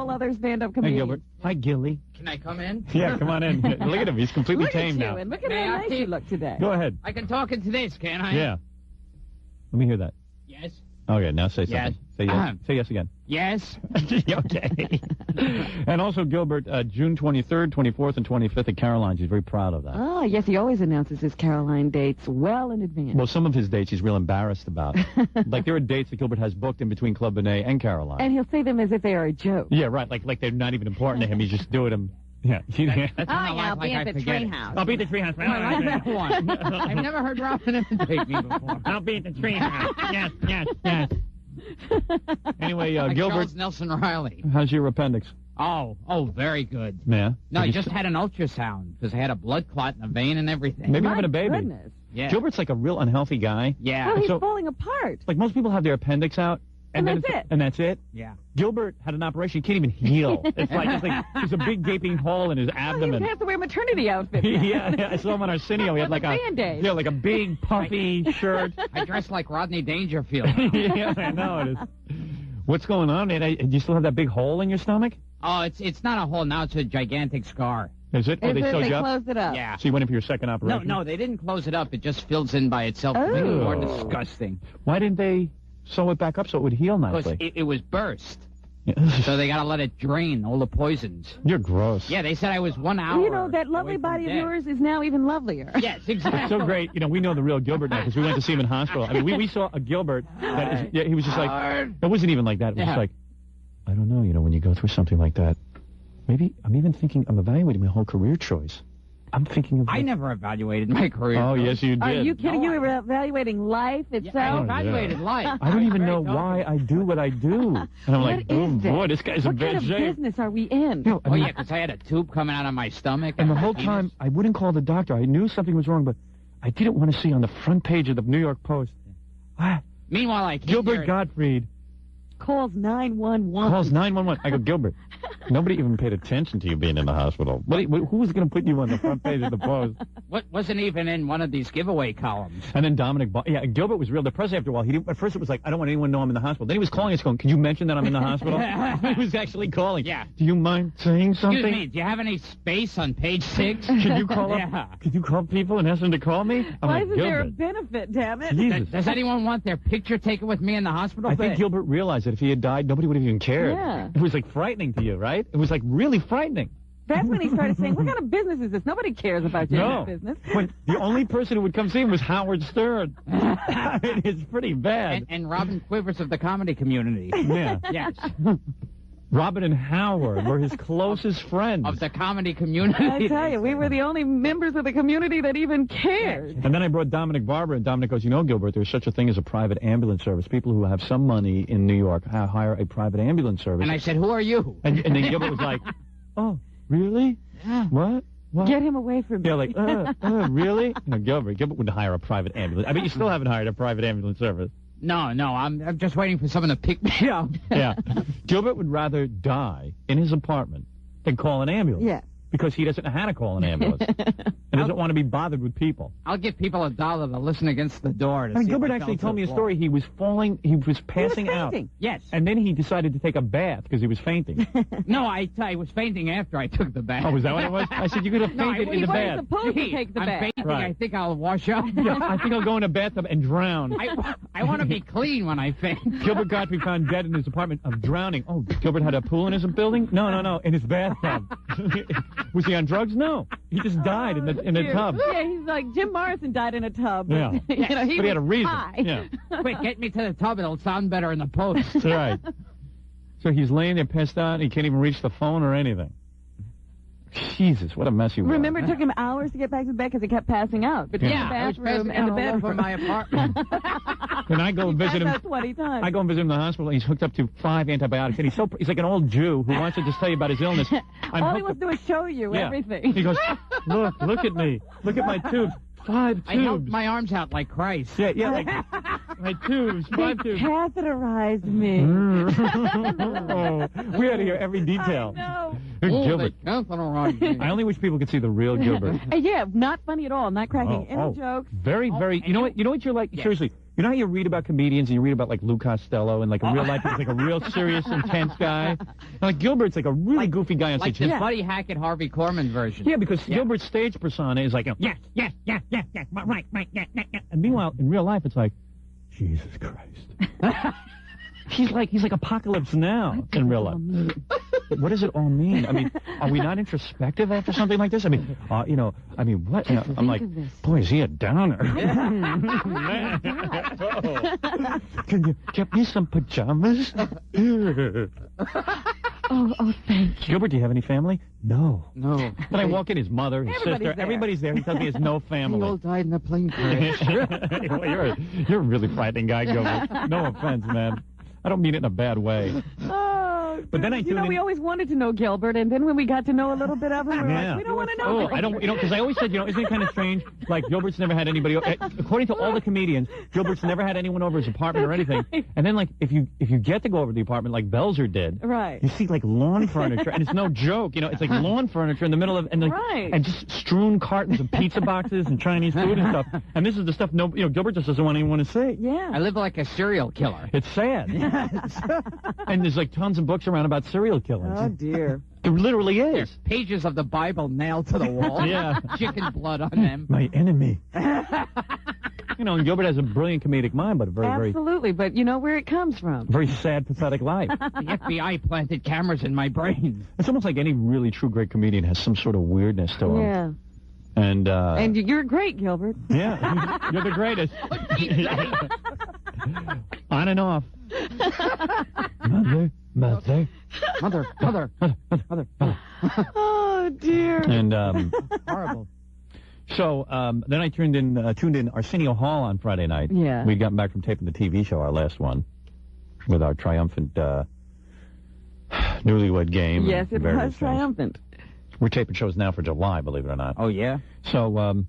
all other stand-up Hey, comedians. Gilbert. Hi, Gilly. Can I come in? Yeah, come on in. Look at him. He's completely Look tame at you, now. and look at May how I nice see- you look today. Go ahead. I can talk into this, can I? Yeah. Let me hear that. Yes. Okay, now say Yes. something. Say yes. Say yes again. Yes. Okay. And also, Gilbert, June 23rd, 24th, and 25th at Caroline's. He's very proud of that. Oh, yes, he always announces his Caroline dates well in advance. Well, some of his dates he's real embarrassed about. Like, there are dates that Gilbert has booked in between Club Benet and Caroline. And he'll say them as if they are a joke. Yeah, right. Like they're not even important to him. He's just doing them. Yeah. That's when I I'll laugh be like at I the forget it. treehouse. I'll be at the treehouse. I like that one. I've never heard Robin imitate me before. I'll be at the treehouse. Yes, yes, yes. Anyway, Like Gilbert, Charles Nelson Riley. how's your appendix? Oh, very good. Yeah. No, I Did you just had an ultrasound because I had a blood clot in the vein and everything. Maybe My having a baby. goodness. Yeah. Gilbert's like a real unhealthy guy. Yeah. Well, he's So- falling apart. Like most people have their appendix out. And then that's it's- it. And that's it. Yeah. Gilbert had an operation. He can't even heal. It's like there's a big gaping hole in his Oh, he abdomen. has to wear maternity outfits. now. yeah, I saw him on Arsenio. He had like a Band-Aid. like a big puffy shirt. I dress like Rodney Dangerfield. Yeah, I know it is. What's going on, man? Do you still have that big hole in your stomach? Oh, it's not a hole now. It's a gigantic scar. Is it? Is they it? sewed They you up? closed it up. Yeah. So you went in for your second operation? No, they didn't close it up. It just fills in by itself to make it more Oh. disgusting. Why didn't they sew it back up so it would heal Because nicely? it was burst. Yeah. So they got to let it drain all the poisons. You're gross. Yeah, they said I was 1 hour. You know, that lovely away from body of death. yours is now even lovelier. Yes, exactly. It's so great. You know, we know the real Gilbert now because we went to see him in hospital. I mean, we saw a Gilbert that is, yeah, he was just like, it wasn't even like that. It was just like, I don't know, you know, when you go through something like that, maybe I'm even thinking, I'm evaluating my whole career choice. I'm thinking of... I never evaluated my career. Oh, yes, you did. Are you kidding? No, You were evaluating life I itself? evaluated life. I don't even Very know why I do what I do. And I'm like, What oh, is this? boy, this guy's in What kind bad of shape. business are we in? No, I Oh, mean, yeah, because I had a tube coming out of my stomach. And the my whole penis. time, I wouldn't call the doctor. I knew something was wrong, but I didn't want to see on the front page of the New York Post. Meanwhile, I came Gilbert here- Gottfried Calls 911. calls 911. I go, Gilbert, nobody even paid attention to you being in the hospital. Who was going to put you on the front page of the Post? What wasn't even in one of these giveaway columns. And then yeah, Gilbert was real depressed after a while. At first it was like, I don't want anyone to know I'm in the hospital. Then he was calling us going, can you mention that I'm in the hospital? He was actually calling. Yeah. Do you mind saying something? Excuse me, do you have any space on page 6? Could you call Yeah. up? Could you call people and ask them to call me? I'm Why like, isn't there a Gilbert. benefit, damn it? Jesus. Does anyone want their picture taken with me in the hospital? I think bed? Gilbert realized that if he had died, nobody would have even cared. Yeah. It was like frightening to you, right? It was like really frightening. That's when he started saying, what kind of business is this? Nobody cares about your No. business. When the only person who would come see him was Howard Stern. I mean, it's pretty bad. And Robin Quivers of the comedy community. Yeah. Yes. Robin and Howard were his closest friends. Of the comedy community. I tell you, we were the only members of the community that even cared. And then I brought Dominic Barber, and Dominic goes, you know, Gilbert, there's such a thing as a private ambulance service. People who have some money in New York hire a private ambulance service. And I said, who are you? And then Gilbert was like, oh, really? Yeah. What? What? Get him away from me. Yeah, like, really? No, Gilbert wouldn't hire a private ambulance. I mean, you still haven't hired a private ambulance service. No, I'm just waiting for someone to pick me up. Yeah. Gilbert would rather die in his apartment than call an ambulance. Yeah. Because he doesn't know how to call an ambulance. And doesn't want to be bothered with people. I'll give people $1 to listen against the door. To I mean, see if Gilbert I actually fell told to me a the story. He was falling, he was passing out. fainting. Yes. And then he decided to take a bath because he was fainting. No, I was fainting after I took the bath. Oh, was that what it was? I said, you could have No, I fainted in wasn't the wasn't bath. supposed to Gee, take the I'm bath. fainting. Right. I think I'll wash up. Yeah, I think I'll go in a bathtub and drown. I want to be clean when I faint. Gilbert Gottfried found dead in his apartment of drowning. Oh, Gilbert had a pool in his building? No, in his bathtub. Was he on drugs? No. He just died in the tub. Yeah, he's like Jim Morrison died in a tub. Yeah. But, you know, But he had a was reason. high. Yeah. Quick, get me to the tub. It'll sound better in the post. That's right. So he's laying there passed out. He can't even reach the phone or anything. Jesus, what a mess he was. Remember, it took him hours to get back to bed because he kept passing out between Yeah, I was the bathroom passing and the out all over bedroom. my apartment. When I go He visit passed him, out 20 times. I go and visit him in the hospital. And he's hooked up to 5 antibiotics, and he's like an old Jew who wants to just tell you about his illness. All he wants to do is show you Yeah. everything. He goes, look at me, look at my tubes, 5 tubes. I held my arms out like Christ. Yeah, like my tubes, 5 They tubes. catheterized me. Oh, we had to hear every detail. No. Gilbert. They catheterized me. I only wish people could see the real Gilbert. Yeah, not funny at all. Not cracking any jokes. Very, very. You know what? You know what you're like. Yes. Seriously, You know how you read about comedians and you read about like Lou Costello and like in real life he's like a real serious, intense guy. And, like Gilbert's like a really goofy guy on stage. Like the Buddy Hackett, Harvey Korman version. Yeah, because Gilbert's stage persona is like, yes, right, yeah. And meanwhile, in real life, it's like, Jesus Christ. He's like Apocalypse Now in real life. What does it all mean? I mean, are we not introspective after something like this? I mean, what? You know, I'm like, boy, is he a downer? Can you get me some pajamas? Oh, thank you. Gilbert, do you have any family? No. No. But I walk in, his mother, his sister, everybody's there. He tells me he has no family. They all died in a plane crash. Well, you're a really frightening guy, Gilbert. No offense, man. I don't mean it in a bad way. Oh, but then we always wanted to know Gilbert, and then when we got to know a little bit of him, we were like, we don't want to know. Oh, I don't, because I always said, isn't it kind of strange? Like, Gilbert's never had anybody, according to all the comedians, Gilbert's never had anyone over his apartment or anything. Right. And then, like, if you get to go over to the apartment like Belzer did, right? You see, like, lawn furniture, and it's no joke, it's like lawn furniture in the middle of, and just strewn cartons of pizza boxes and Chinese food and stuff. And this is the stuff, Gilbert just doesn't want anyone to see. Yeah. I live like a serial killer. It's sad. And there's like tons of books around about serial killings. Oh, dear. There literally is. There's pages of the Bible nailed to the wall. Yeah. Chicken blood on them. My enemy. And Gilbert has a brilliant comedic mind, but a very, Absolutely, but you know where it comes from. Very sad, pathetic life. The FBI planted cameras in my brain. It's almost like any really true great comedian has some sort of weirdness to him. Yeah. And you're great, Gilbert. Yeah, you're the greatest. On and off. Mother. Oh, dear. And horrible. So then I tuned in Arsenio Hall on Friday night. Yeah. We'd gotten back from taping the TV show, our last one, with our triumphant newlywed game. Yes, it was triumphant. We're taping shows now for July, believe it or not. Oh, yeah? So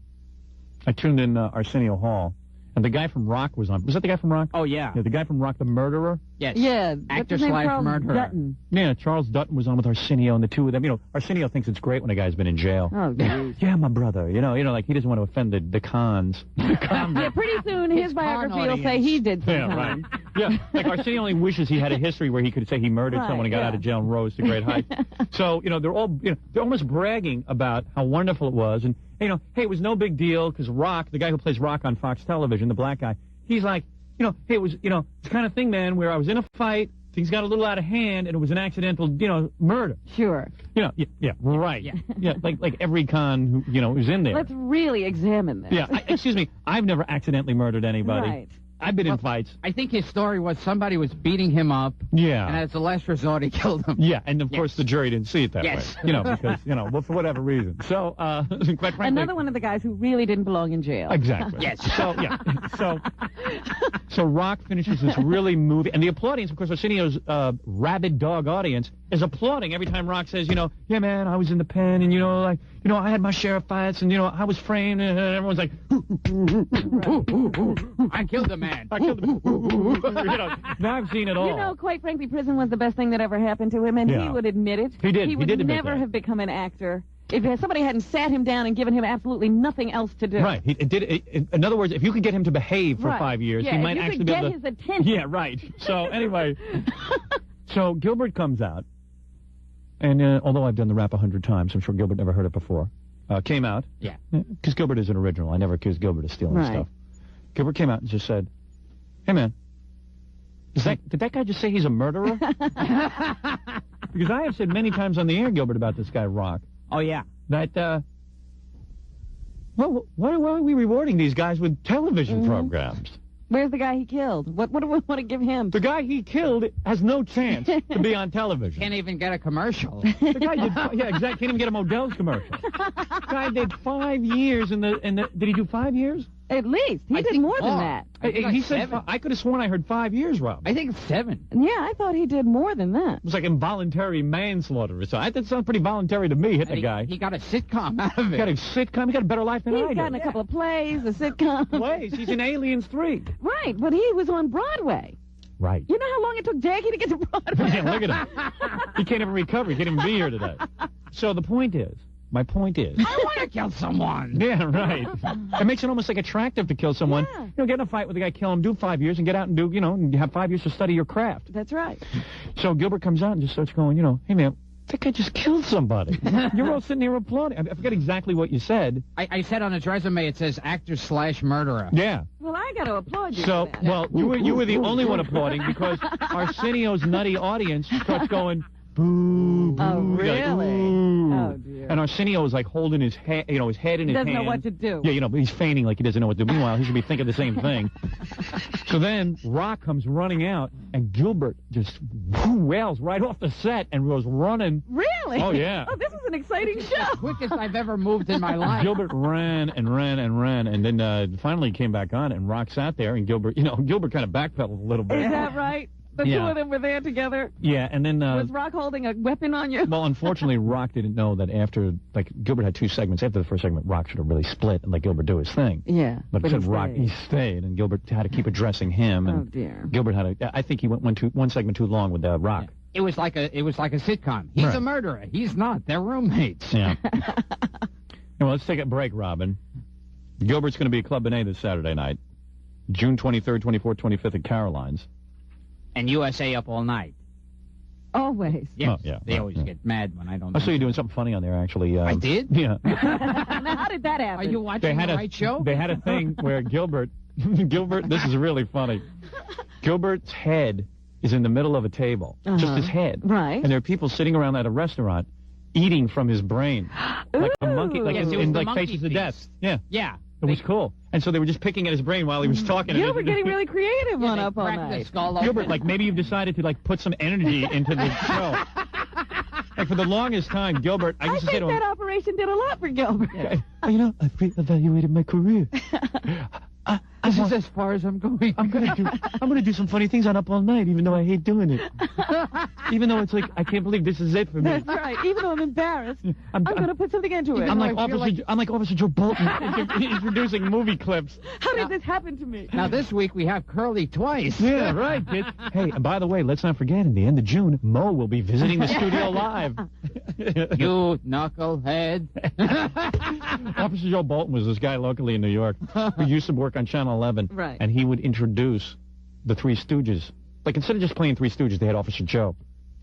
I tuned in Arsenio Hall, and the guy from Rock was on. Was that the guy from Rock? Oh, yeah. Yeah, the guy from Rock, the murderer? Yes. Yeah. Actor/murderer. Dutton. Yeah, Charles Dutton was on with Arsenio, and the two of them. Arsenio thinks it's great when a guy's been in jail. Oh, geez. Yeah, my brother. Like he doesn't want to offend the cons. Yeah, pretty soon his biography will say he did something. Yeah, right. Yeah, like Arsenio only wishes he had a history where he could say he murdered someone and got out of jail and rose to great heights. So, they're all, they're almost bragging about how wonderful it was. And, hey, it was no big deal because Rock, the guy who plays Rock on Fox Television, the black guy, he's like, hey, it was, it's kind of thing, man, where I was in a fight, things got a little out of hand, and it was an accidental, murder. Sure. Yeah, right. Yeah, like every con who, who's in there. Let's really examine this. Yeah, excuse me, I've never accidentally murdered anybody. Right. I've been in fights. I think his story was somebody was beating him up. Yeah. And as a last resort, he killed him. Yeah, and of course the jury didn't see it that way. Yes. Because, well, for whatever reason. So, quite frankly. Another one of the guys who really didn't belong in jail. Exactly. Yes. So, yeah. So Rock finishes this really movie, and the audience, of course, Arsenio's rabid dog audience, is applauding every time Rock says, yeah, man, I was in the pen, and, I had my share of fights, and, I was framed, and everyone's like, I killed a man. I killed him. Now I've seen it all. Quite frankly, prison was the best thing that ever happened to him, and he would admit it. He did. He would did admit never that. have become an actor if somebody hadn't sat him down and given him absolutely nothing else to do. Right. In other words, if you could get him to behave for 5 years, he might actually be able to... his attention. Yeah, right. So, anyway, so Gilbert comes out, and although I've done the rap 100 times, I'm sure Gilbert never heard it before, came out. Yeah. Because Gilbert is an original. I never accused Gilbert of stealing stuff. Gilbert came out and just said, hey, man, did that guy just say he's a murderer? Because I have said many times on the air, Gilbert, about this guy, Rock. Oh, yeah. That, why are we rewarding these guys with television programs? Where's the guy he killed? What do we want to give him? The guy he killed has no chance to be on television. Can't even get a commercial. The guy did, exactly. Can't even get a Modell's commercial. The guy did 5 years in the. Did he do 5 years? At least. He did more than that. He said, I could have sworn I heard 5 years, Rob. I think it's 7. Yeah, I thought he did more than that. It was like involuntary manslaughter. So that sounds pretty voluntary to me, hitting the guy. He got a sitcom out of it. He got a sitcom? He got a better life than I did. He's gotten a couple of plays, a sitcom. Plays? He's in Aliens 3. Right, but he was on Broadway. Right. You know how long it took Jackie to get to Broadway? Yeah, look at him. He can't even recover. He can't even be here today. So my point is... I want to kill someone. Yeah, right. It makes it almost like attractive to kill someone. Yeah. get in a fight with the guy, kill him, do 5 years, and get out and do, and have 5 years to study your craft. That's right. So Gilbert comes out and just starts going, hey, man, that guy just killed somebody. You're all sitting here applauding. I forget exactly what you said. I said on his resume it says actor/murderer. Yeah. Well, I got to applaud you So, for that. well, you were the only one applauding because Arsenio's nutty audience starts going, boo, boo. Oh, really? Ooh. Oh, dear. And Arsenio was like holding his head, his head in his hand. He doesn't know what to do. Yeah, he's feigning like he doesn't know what to do. Meanwhile, he should be thinking the same thing. So then Rock comes running out, and Gilbert just wails right off the set and goes running. Really? Oh, yeah. Oh, this is an exciting show. The quickest I've ever moved in my life. Gilbert ran and ran and ran, and then finally came back on, and Rock sat there, and Gilbert kind of backpedaled a little bit. Is that right? The two of them were there together? Yeah, and then... was Rock holding a weapon on you? Well, unfortunately, Rock didn't know that after, Gilbert had 2 segments. After the first segment, Rock should have really split and let Gilbert do his thing. Yeah. But instead Rock, he stayed, and Gilbert had to keep addressing him. And oh, dear. Gilbert had I think he went one segment too long with Rock. Yeah. It was like a sitcom. He's a murderer. He's not. They're roommates. Yeah. Well, let's take a break, Robin. Gilbert's going to be at Club Benet this Saturday night, June 23rd, 24th, 25th at Caroline's. And USA Up All Night. Always. Yes. Oh, yeah. They always get mad when I don't. I saw you doing something funny on there, actually. I did? Yeah. Now, how did that happen? Are you watching the right show? They had a thing where Gilbert, this is really funny. Gilbert's head is in the middle of a table, just his head. Right. And there are people sitting around at a restaurant eating from his brain. Like a monkey, like Yes, in the Faces of Death. Yeah. Yeah. It was cool. And so they were just picking at his brain while he was talking. You were getting really creative on they Up All cracked the Night. skull Gilbert, open. maybe you've decided to, put some energy into the show. For the longest time, Gilbert, I I used to say think to him, that operation did a lot for Gilbert. I've reevaluated my career. This is as far as I'm going. I'm gonna do some funny things on Up All Night, even though I hate doing it. Even though it's like I can't believe this is it for me. That's right. Even though I'm embarrassed, I'm going to put something into it. I'm like Officer Joe Bolton introducing movie clips. How did this happen to me? Now this week we have Curly twice. Yeah, right, kid. Hey, and by the way, let's not forget, in the end of June, Mo will be visiting the studio live. You knucklehead. Officer Joe Bolton was this guy locally in New York who used to work on Channel 11. Right. And he would introduce the Three Stooges. Instead of just playing Three Stooges, they had Officer Joe.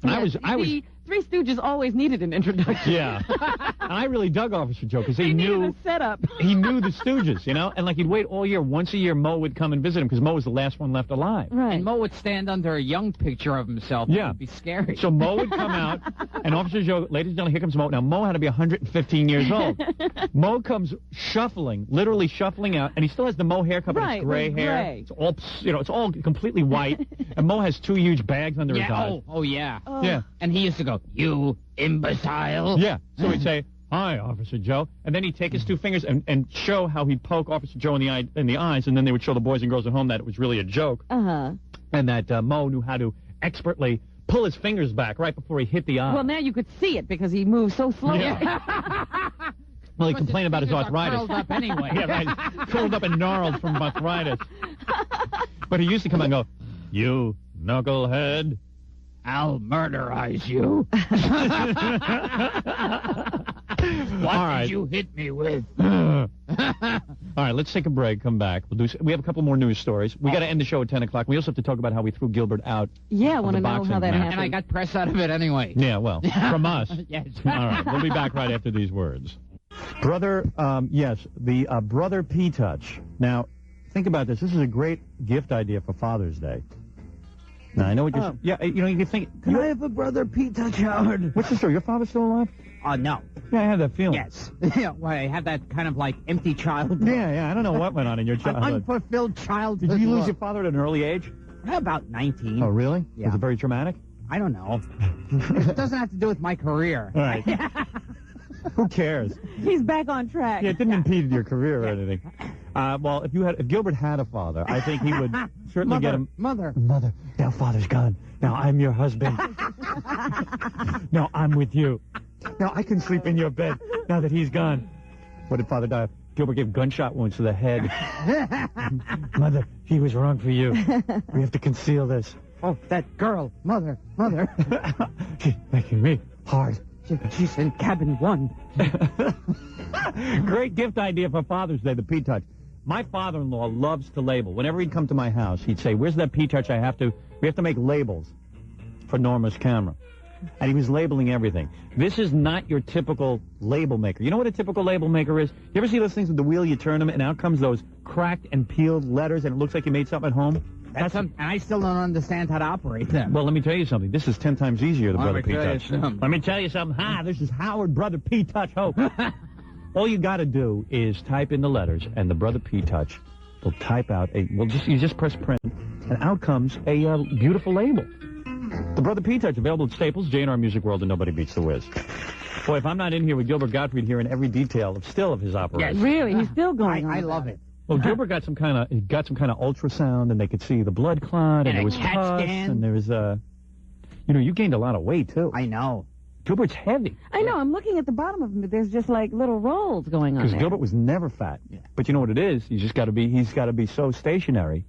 And Yes, the Three Stooges always needed an introduction. Yeah. And I really dug Officer Joe because They needed a setup. he knew the Stooges, And he'd wait all year. Once a year, Mo would come and visit him because Mo was the last one left alive. Right. And Mo would stand under a young picture of himself. Yeah. It would be scary. So Mo would come out, and Officer Joe, ladies and gentlemen, here comes Mo. Now, Mo had to be 115 years old. Mo comes literally shuffling out, and he still has the Mo haircut, but it's gray hair. Gray. It's all, it's all completely white. And Mo has 2 huge bags under his eyes. Yeah. Yeah. And he used to go, you imbecile. Yeah. So he'd say, "Hi, Officer Joe," and then he'd take his 2 fingers and show how he'd poke Officer Joe in the eyes, and then they would show the boys and girls at home that it was really a joke, and that Mo knew how to expertly pull his fingers back right before he hit the eye. Well, now you could see it because he moved so slowly. Yeah. Well, he complained about his arthritis. Curled up anyway. Yeah, right. Curled up and gnarled from arthritis. But he used to come and go, "You knucklehead." I'll murderize you. What did you hit me with? All right, let's take a break. Come back. We have a couple more news stories. We got to end the show at 10 o'clock. We also have to talk about how we threw Gilbert out. Yeah, I want to know boxing how that match. happened. And I got press out of it anyway. Yeah, well, from us. Yes. All right, we'll be back right after these words. Brother, yes, the Brother P-Touch. Now, think about this. This is a great gift idea for Father's Day. Now, I know what you're... Yeah, you can think... Can I have a Brother P-Touch, Howard? What's the story? Your father's still alive? No. Yeah, I have that feeling. Yes. Yeah, well, I have that kind of empty childhood. Yeah, I don't know what went on in your An childhood. unfulfilled childhood. Did you lose look. your father at an early age? About 19. Oh, really? Yeah. Was it very traumatic? I don't know. It doesn't have to do with my career. All right. Who cares? He's back on track. Yeah, it didn't impede your career or anything. Well, if Gilbert had a father, I think he would certainly get him. Mother. Mother, now father's gone. Now I'm your husband. Now I'm with you. Now I can sleep in your bed now that he's gone. What did father die of? Gilbert gave gunshot wounds to the head. Mother, he was wrong for you. We have to conceal this. Oh, that girl. Mother. She's making me hard. She's in cabin 1. Great gift idea for Father's Day, the P-Touch. My father-in-law loves to label. Whenever he'd come to my house, he'd say, "Where's that P-Touch? We have to make labels for Norma's camera." And he was labeling everything. This is not your typical label maker. You know what a typical label maker is? You ever see those things with the wheel, you turn them, and out comes those cracked and peeled letters, and it looks like you made something at home? And I still don't understand how to operate them. Well, let me tell you something. This is 10 times easier than Brother P-Touch. Let me tell you something. Hi, this is Howard, Brother P-Touch Hope. All you got to do is type in the letters, and the Brother P-Touch will type out you just press print, and out comes a beautiful label. The Brother P-Touch, available at Staples, J&R Music World, and Nobody Beats the Wiz. Boy, if I'm not in here with Gilbert Gottfried hearing every detail of his operation. Yes, really, he's still going on. I love it. Well, Gilbert got some kind of ultrasound, and they could see the blood clot, and there was pus, and there was you gained a lot of weight too. I know. Gilbert's heavy. I know. I'm looking at the bottom of him, but there's just like little rolls going on there. Because Gilbert was never fat. Yeah. But you know what it is? He's got to be so stationary.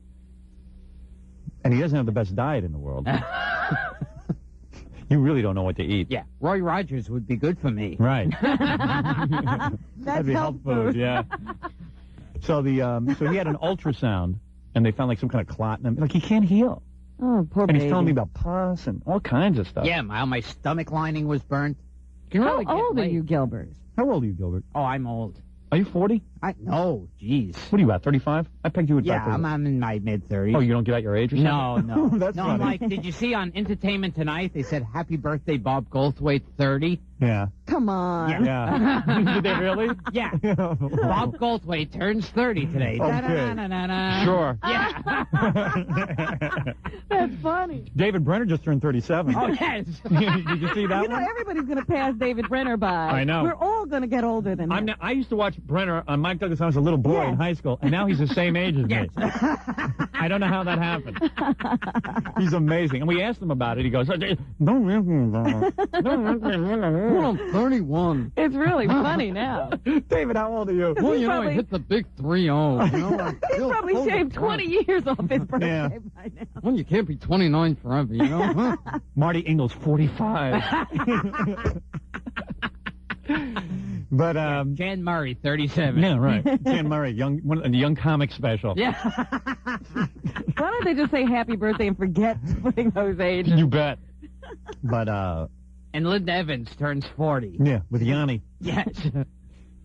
And he doesn't have the best diet in the world. You really don't know what to eat. Yeah, Roy Rogers would be good for me. Right. That's be health food. Yeah. So he had an ultrasound, and they found like some kind of clot in him. Like he can't heal. Oh, poor baby. And he's telling me about pus and all kinds of stuff. Yeah, my stomach lining was burnt. How old are you, Gilbert? How old are you, Gilbert? Oh, I'm old. Are you 40? No, jeez. What are you at, 35? I pegged you at Yeah, about 30. I'm in my mid-30s. Oh, you don't give out your age or something? No. That's no, funny. I'm like, did you see on Entertainment Tonight, they said, "Happy birthday, Bob Goldthwait, 30? Yeah. Come on. Yeah. Did they really? Yeah. Bob Goldthwait turns 30 today. Okay. Da-da-da-da-da. Sure. Yeah. That's funny. David Brenner just turned 37. Oh, yes. Did you see that You know, one? everybody's going to pass David Brenner by. I know. We're all going to get older than him. I used to watch Brenner on Mike Douglas when I was a little boy in high school, and now he's the same age as me. I don't know how that happened. He's amazing. And we asked him about it. He goes, "Don't ask me about it." I'm 31. It's really funny now. David, how old are you? Well, you know, probably- I hit the big 3-0. You know, He's probably shaved 20 years off his birthday Yeah. by now. Well, you can't be 29 forever, you know? Marty Ingles, 45. But, Jan Murray, 37. yeah, right. Jan Murray, the young comic special. Yeah. Why don't they just say happy birthday and forget putting those ages? You bet. But, And Linda Evans turns 40. yeah, with Yanni. Yes.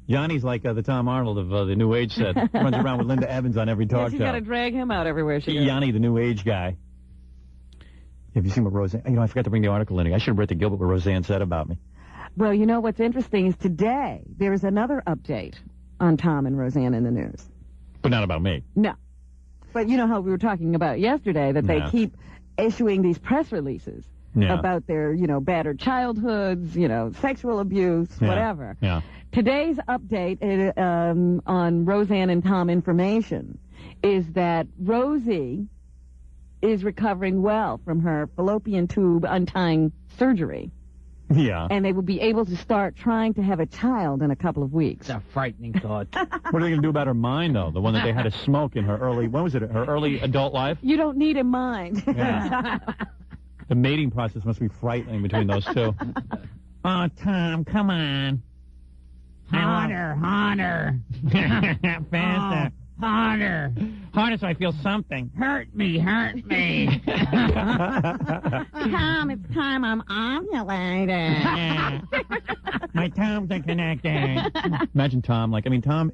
Yanni's like the Tom Arnold of the New Age set. Runs around with Linda Evans on every Yeah, talk she's show. got to drag him out everywhere she goes. Yanni, the New Age guy. Have you seen what Roseanne... I forgot to bring the article in. I should have read to Gilbert what Roseanne said about me. Well, you know what's interesting is today there is another update on Tom and Roseanne in the news. But not about me. No. But you know how we were talking about yesterday that they Yeah. keep issuing these press releases Yeah. about their, battered childhoods, sexual abuse, Yeah. whatever. Yeah. Today's update on Roseanne and Tom information is that Rosie is recovering well from her fallopian tube untying surgery, Yeah. and they will be able to start trying to have a child in a couple of weeks. It's a frightening thought. What are they going to do about her mind, though? The one that they had to smoke in her her early adult life? You don't need a mind. Yeah. The mating process must be frightening between those two. Oh, Tom, come on. Harder. Faster. Harder. Harder so I feel something. Hurt me. Tom, it's time I'm ovulating. My Toms are connecting. Imagine Tom, Tom,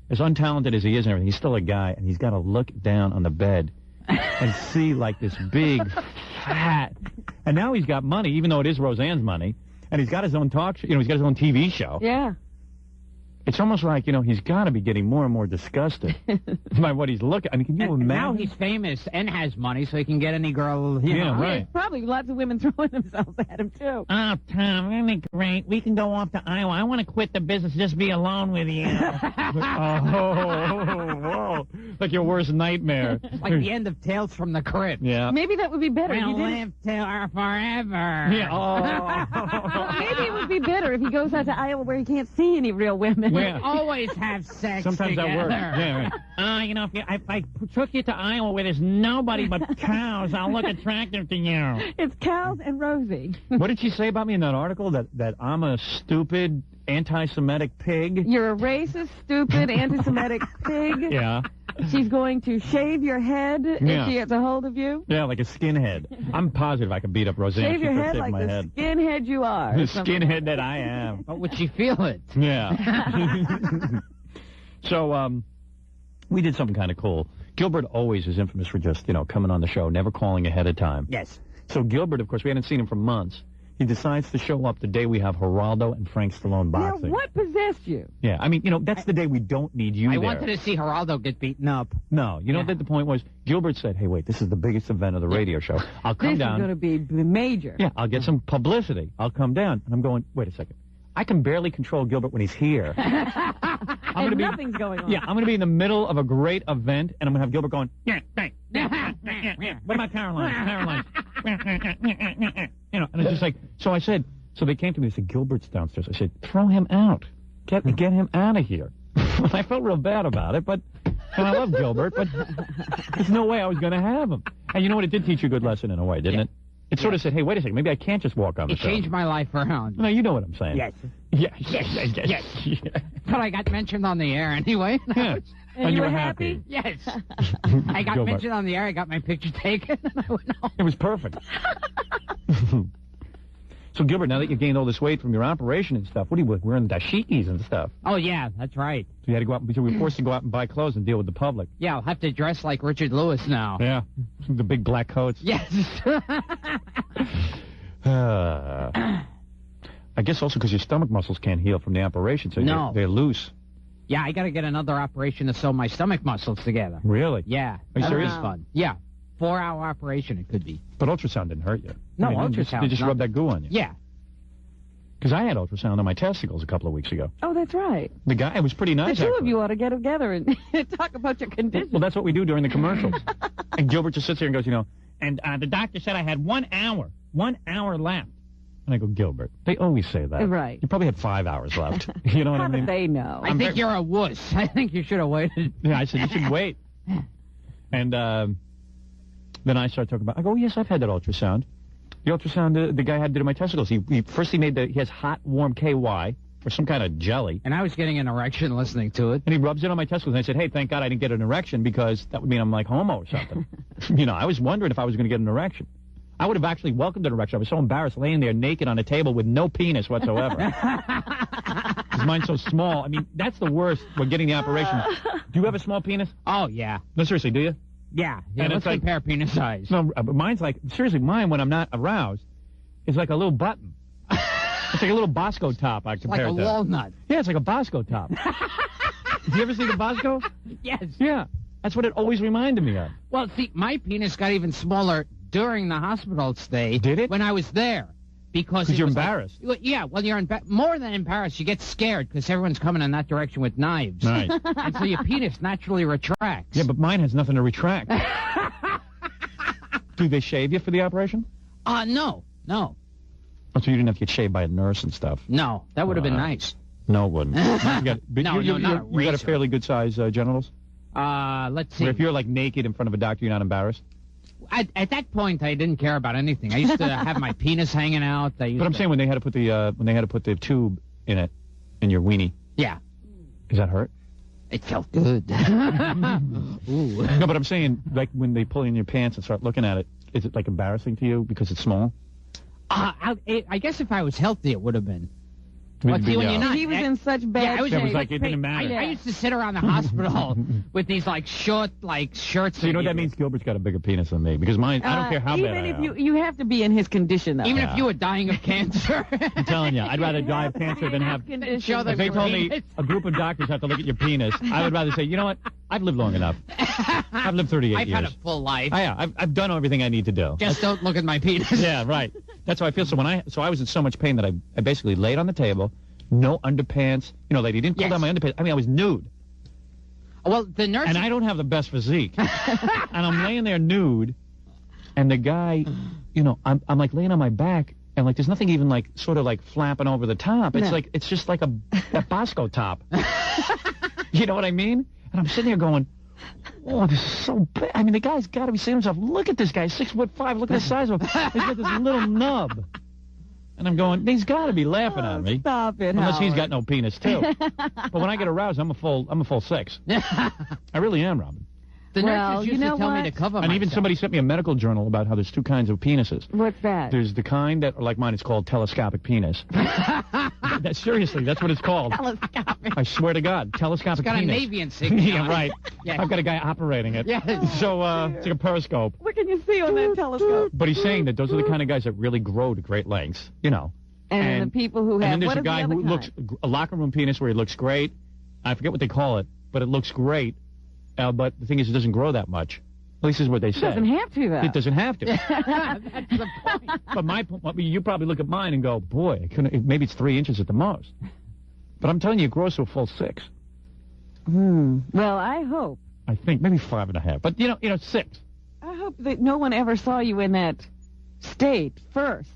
as untalented as he is and everything, he's still a guy, and he's got to look down on the bed and see, this big, fat... And now he's got money, even though it is Roseanne's money, and he's got his own talk show, he's got his own TV show. Yeah. It's almost like, he's got to be getting more and more disgusted by what he's looking. I mean, can you imagine? Now he's famous and has money, so he can get any girl. You know. Right. There's probably lots of women throwing themselves at him, too. Oh, Tom, isn't it great? We can go off to Iowa. I want to quit the business, just be alone with you. Whoa. Like your worst nightmare. Like the end of Tales from the Crypt. Yeah. Maybe that would be better if you We'll did it. live till forever. Yeah. Oh. Maybe it would be better better if he goes out to Iowa where he can't see any real women. Yeah. Always have sex Sometimes together. that works. Yeah, right. If I took you to Iowa where there's nobody but cows, I'll look attractive to you. It's cows and Rosie. What did she say about me in that article? That I'm a stupid, anti-Semitic pig? You're a racist, stupid, anti-Semitic pig. Yeah. She's going to shave your head if she gets a hold of you. Yeah, like a skinhead. I'm positive I could beat up Roseanne. Shave your She could head shave like my the head. skinhead you are. The skinhead that I am. But would she feel it? Yeah. So, we did something kind of cool. Gilbert always is infamous for just, coming on the show, never calling ahead of time. Yes. So Gilbert, of course, we hadn't seen him for months. He decides to show up the day we have Geraldo and Frank Stallone Now, boxing. what possessed you? Yeah, I mean, that's the day we don't need you I there. wanted to see Geraldo get beaten up. No, the point was, Gilbert said, hey, wait, this is the biggest event of the radio show. I'll come This down. is going to be major. Yeah, I'll get some publicity. I'll come down. And I'm going, wait a second. I can barely control Gilbert when he's here. And nothing's going on. Yeah, I'm going to be in the middle of a great event, and I'm going to have Gilbert going, yeah, thanks. What about Caroline? Caroline. And it's just like, so I said, so they came to me, they said, Gilbert's downstairs. I said, throw him out. Get him out of here. I felt real bad about it, and I love Gilbert, but there's no way I was going to have him. And you know what? It did teach you a good lesson in a way, didn't it? It sort of said, hey, wait a second, maybe I can't just walk on the It show. changed my life around. No, you know what I'm saying. Yes. Yes. But I got mentioned on the air anyway. Yeah. And you were happy? Yes. I got Gilbert. mentioned on the air. I got my picture taken. And I went home. It was perfect. So, Gilbert, now that you've gained all this weight from your operation and stuff, what are you wearing dashikis and stuff? Oh, yeah, that's right. So you had to go out, so we were forced to go out and buy clothes and deal with the public. Yeah, I'll have to dress like Richard Lewis now. Yeah. The big black coats. Yes. I guess also because your stomach muscles can't heal from the operation, so No. they're loose. Yeah, I got to get another operation to sew my stomach muscles together. Really? Yeah. Are you That serious? was fun. Yeah. 4-hour operation it could be. But ultrasound didn't hurt you. No, They ultrasound. just rubbed that goo on you. Yeah. Because I had ultrasound on my testicles a couple of weeks ago. Oh, that's right. The guy, it was pretty nice. The two of actually. you ought to get together and talk about your condition. Well, that's what we do during the commercials. And Gilbert just sits there and goes, and the doctor said I had 1 hour left. And I go, Gilbert, they always say that. Right. You probably had 5 hours left. You know what How I mean? do they know? I think you're a wuss. I think you should have waited. Yeah, I said, you should wait. And then I started talking about, I go, yes, I've had that ultrasound. The ultrasound the guy had did in my testicles. He has hot, warm KY or some kind of jelly. And I was getting an erection listening to it. And he rubs it on my testicles. And I said, hey, thank God I didn't get an erection because that would mean I'm like homo or something. I was wondering if I was going to get an erection. I would have actually welcomed an erection. I was so embarrassed laying there naked on a table with no penis whatsoever. Because mine's so small. I mean, that's the worst when getting the operation. Do you have a small penis? Oh, yeah. No, seriously, do you? Yeah. And Let's it's like- compare penis size. No, but mine's like, seriously, mine when I'm not aroused is like a little button. It's like a little Bosco top I Like compare a it to. walnut. Yeah, it's like a Bosco top. Did you ever see the Bosco? Yes. Yeah. That's what it always reminded me of. Well, see, my penis got even smaller during the hospital stay. Did it? When I was there. Because Because you're was like- embarrassed. Yeah, well, you're more than embarrassed. You get scared because everyone's coming in that direction with knives. Right. And so your penis naturally retracts. Yeah, but mine has nothing to retract. Do they shave you for the operation? No. Oh, so you didn't have to get shaved by a nurse and stuff? No, that would have been nice. No, it wouldn't. But No, you not a got a razor. fairly good size genitals? Let's see. Where if you're like naked in front of a doctor, you're not embarrassed? At that point, I didn't care about anything. I used to have my penis hanging out. But I'm saying when they had to put the tube in it, in your weenie. Yeah. Does that hurt? It felt good. Ooh. No, but I'm saying, like, when they pull in your pants and start looking at it, is it, like, embarrassing to you because it's small? I guess if I was healthy, it would have been. Well, see, when Yeah. you're not, He was in such bad yeah, I was That shape. was like, it didn't matter. I used to sit around the hospital with these short shirts. So you know what that means? Gilbert's got a bigger penis than me because mine. I don't care how even bad I if am. you have to be in his condition though. Even if you were dying of cancer. I'm telling you, I'd rather die of cancer than have. condition. Show them If they your told me penis. a group of doctors have to look at your penis, I would rather say, you know what? I've lived long enough. I've lived 38 I've years. had a full life. I've done everything I need to do. Just don't look at my penis. Yeah, right. That's how I feel. So I was in so much pain that I basically laid on the table, no underpants. You know, lady, didn't pull Yes. down my underpants. I mean, I was nude. Well, the nurse. And I don't have the best physique. And I'm laying there nude, and the guy, I'm like laying on my back, And, like, there's nothing even, like, sort of, like, flapping over the top. It's like, it's just like a Bosco top. You know what I mean? And I'm sitting there going, oh, this is so bad. I mean, the guy's got to be saying to himself, look at this guy, 6'5". Look at the size of him. He's got this little nub. And I'm going, he's got to be laughing at me. Stop it, Unless he's Howard. got no penis, too. But when I get aroused, I'm a full 6. I really am, Robin. The nurses used to tell me to cover myself. And even somebody sent me a medical journal about how there's 2 kinds of penises. What's that? There's the kind that, like mine, it's called telescopic penis. Seriously, that's what it's called. Telescopic. I swear to God, telescopic It's got penis. a Navy insignia. Yeah, right. Yeah. I've got a guy operating it. Yeah. So, it's like a periscope. What can you see on that telescope? But he's saying that those are the kind of guys that really grow to great lengths, you know. And the people who have, and then there's what a is guy the other who kind? looks, a locker room penis where he looks great. I forget what they call it, but it looks great. But the thing is, it doesn't grow that much. At least is what they say. It doesn't have to, though. It doesn't have to. That's the point. But my point, you probably look at mine and go, boy, maybe it's 3 inches at the most. But I'm telling you, it grows to a full 6. Well, I hope. I think maybe 5.5. But you know, 6. I hope that no one ever saw you in that state first.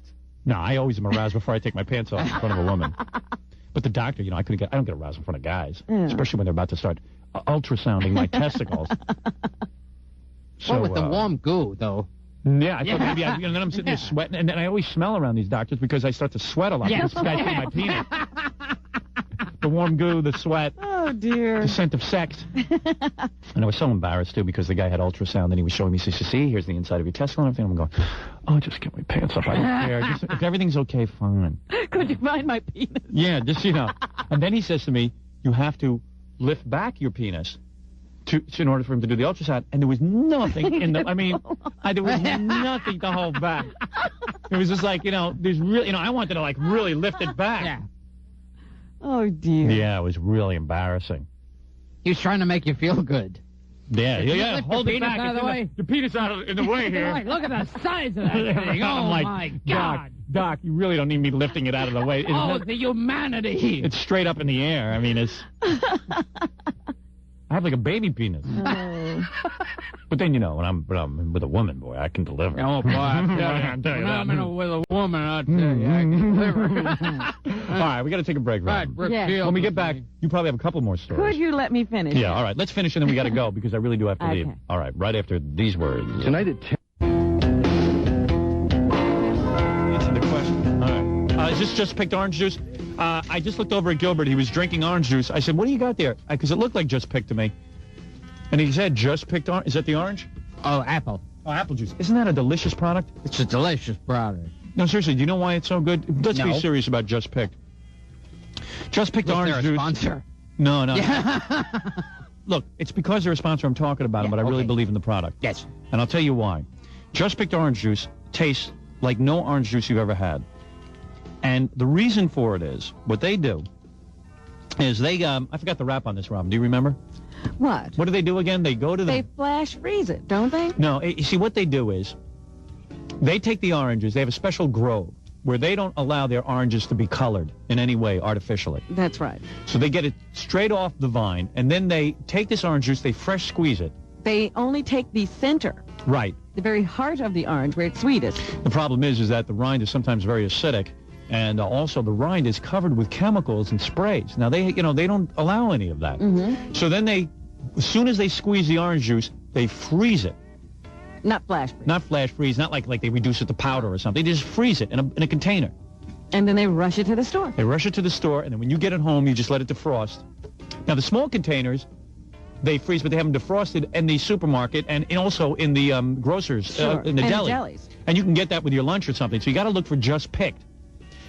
No, I always am aroused before I take my pants off in front of a woman. But the doctor, I don't get aroused in front of guys, especially when they're about to start ultrasounding my testicles. So, Well, with the warm goo, though. Yeah, I thought maybe and then I'm sitting there sweating, and then I always smell around these doctors because I start to sweat a lot. Yeah. This guy see my penis. The warm goo, the sweat, Oh, dear. the scent of sex. And I was so embarrassed, too, because the guy had ultrasound, and he was showing me, he said, see, here's the inside of your testicle and everything. I'm going, oh, just get my pants up. I don't care. Just, if everything's okay, fine. Could you find my penis? Yeah, just, And then he says to me, you have to lift back your penis in order for him to do the ultrasound. And there was nothing in the, there was nothing to hold back. It was just like, there's really, I wanted to, like, really lift it back. Yeah. Oh, dear. Yeah, it was really embarrassing. He was trying to make you feel good. Yeah, Did you yeah, lift hold your it penis back. out of It's the in way? The penis out in the way here. Like, look at the size of that thing. Oh, I'm like, my God. Doc, you really don't need me lifting it out of the way. The humanity. It's straight up in the air. I mean, it's... I have like a baby penis. Oh. But then, when I'm with a woman, boy, I can deliver. Oh, boy, I tell you. I'll tell you When that. I'm with a woman, I'll tell you, I can deliver. All right, we got to take a break, Right, Robin. Brooke Yeah. Shields When we with get back, me. you probably have a couple more stories. Could you let me finish? Yeah, all right. Let's finish and then we got to go because I really do have to leave. Okay. All right, right after these words. Tonight at 10. Answer the question. All right. Is this just picked orange juice? I just looked over at Gilbert. He was drinking orange juice. I said, what do you got there? Because it looked like just picked to me. And he said, just picked orange. Is that the orange? Oh, apple. Oh, apple juice. Isn't that a delicious product? It's a delicious product. No, seriously, do you know why it's so good? Let's be No. serious about Just Picked. Just Picked Was orange there a juice. sponsor? No. Yeah. Look, it's because they're a sponsor I'm talking about them, but I really okay. believe in the product. Yes. And I'll tell you why. Just Picked orange juice tastes like no orange juice you've ever had. And the reason for it is, what they do is they, I forgot the rap on this, Robin. Do you remember? What? What do they do again? They go to the... They flash freeze it, don't they? No, you see, what they do is they take the oranges, they have a special grove where they don't allow their oranges to be colored in any way artificially. That's right. So they get it straight off the vine, and then they take this orange juice, they fresh squeeze it. They only take the center, Right. the very heart of the orange, where it's sweetest. The problem is that the rind is sometimes very acidic, and also the rind is covered with chemicals and sprays. Now, they don't allow any of that. Mm-hmm. So then as soon as they squeeze the orange juice, they freeze it. Not flash freeze. Not flash freeze, not like they reduce it to powder or something. They just freeze it in a container. And then they rush it to the store. They rush it to the store, and then when you get it home, you just let it defrost. Now, the small containers, they freeze, but they have them defrosted in the supermarket and also in the grocers, Sure. in the And deli. delis. And you can get that with your lunch or something. So you got to look for Just Picked.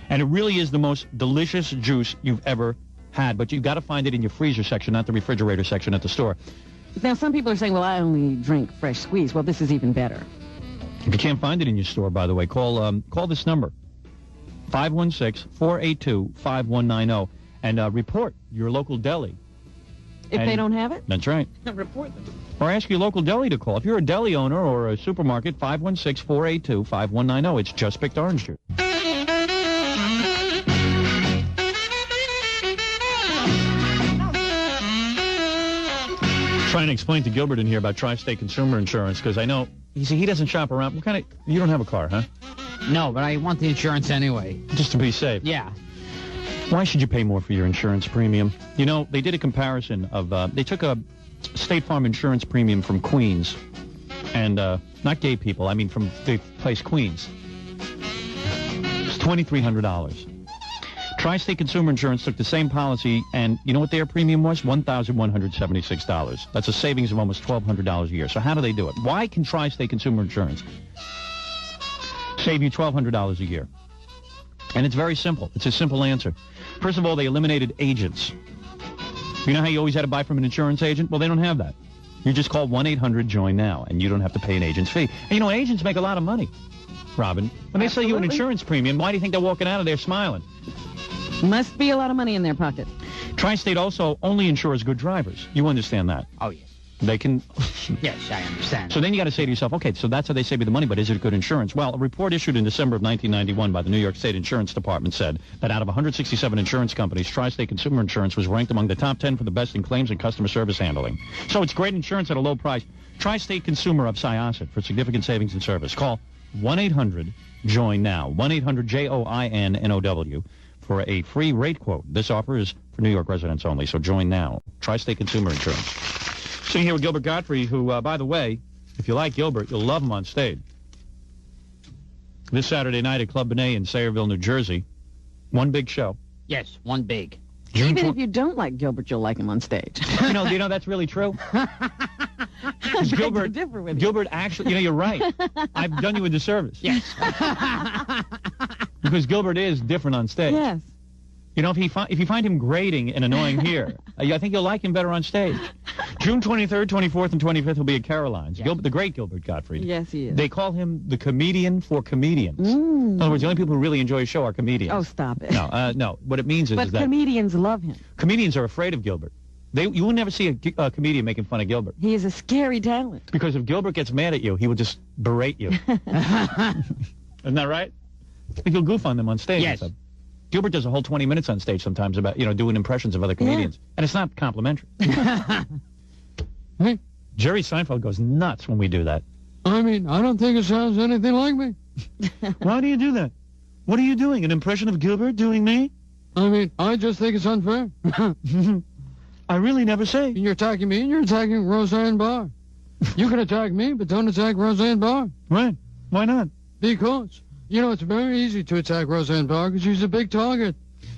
And it really is the most delicious juice you've ever had. But you've got to find it in your freezer section, not the refrigerator section at the store. Now, some people are saying, well, I only drink fresh squeeze. Well, this is even better. If you can't find it in your store, by the way, call this number, 516-482-5190, and report your local deli. If they don't have it, That's right. report them. Or ask your local deli to call. If you're a deli owner or a supermarket, 516-482-5190. It's Just Picked orange juice. Trying to explain to Gilbert in here about Tri-State Consumer Insurance, because I know, you see, he doesn't shop around. You don't have a car, huh? No, but I want the insurance anyway. Just to be safe. Yeah. Why should you pay more for your insurance premium? You know, they did a comparison of, they took a State Farm insurance premium from Queens, and not gay people, I mean from the place Queens. It's $2,300. Tri-State Consumer Insurance took the same policy, and you know what their premium was? $1,176. That's a savings of almost $1,200 a year. So how do they do it? Why can Tri-State Consumer Insurance save you $1,200 a year? And it's very simple. It's a simple answer. First of all, they eliminated agents. You know how you always had to buy from an insurance agent? Well, they don't have that. You just call 1-800-JOIN-NOW, and you don't have to pay an agent's fee. And you know, agents make a lot of money, Robin. When they sell you an insurance premium, why do you think they're walking out of there smiling? Must be a lot of money in their pocket. Tri-State also only insures good drivers. You understand that? Oh, yes. They can... Yes, I understand. So then you got to say to yourself, okay, so that's how they save you the money, but is it good insurance? Well, a report issued in December of 1991 by the New York State Insurance Department said that out of 167 insurance companies, Tri-State Consumer Insurance was ranked among the top 10 for the best in claims and customer service handling. So it's great insurance at a low price. Tri-State Consumer of Syosset for significant savings and service. Call 1-800-JOIN-NOW, 1-800-JOINNOW for a free rate quote. This offer is for New York residents only, so join now. Tri-State Consumer Insurance. Sitting here with Gilbert Gottfried, who, by the way, if you like Gilbert, you'll love him on stage. This Saturday night at Club Benet in Sayreville, New Jersey. One big show. Yes, one big. Even if you don't like Gilbert, you'll like him on stage. You know that's really true. Gilbert actually, you know, you're right. I've done you a disservice. Yes. Because Gilbert is different on stage. Yes. You know, if you find him grating and annoying here, I think you'll like him better on stage. June 23rd, 24th, and 25th he'll be at Caroline's. Yeah. The great Gilbert Gottfried. Yes, he is. They call him the comedian for comedians. In other words, the only people who really enjoy his show are comedians. Oh, stop it. No. What it means is But that comedians love him. comedians are afraid of Gilbert. You will never see a comedian making fun of Gilbert. He is a scary talent. Because if Gilbert gets mad at you, he will just berate you. Isn't that right? He'll goof on them on stage. Yes. Gilbert does a whole 20 minutes on stage sometimes about, doing impressions of other comedians. Yeah. And it's not complimentary. Jerry Seinfeld goes nuts when we do that. I mean, I don't think it sounds anything like me. Why do you do that? What are you doing? An impression of Gilbert doing me? I mean, I just think it's unfair. I really never say. You're attacking me and you're attacking Roseanne Barr. You can attack me, but don't attack Roseanne Barr. Right. Why not? Because... it's very easy to attack Roseanne Barr because she's a big target.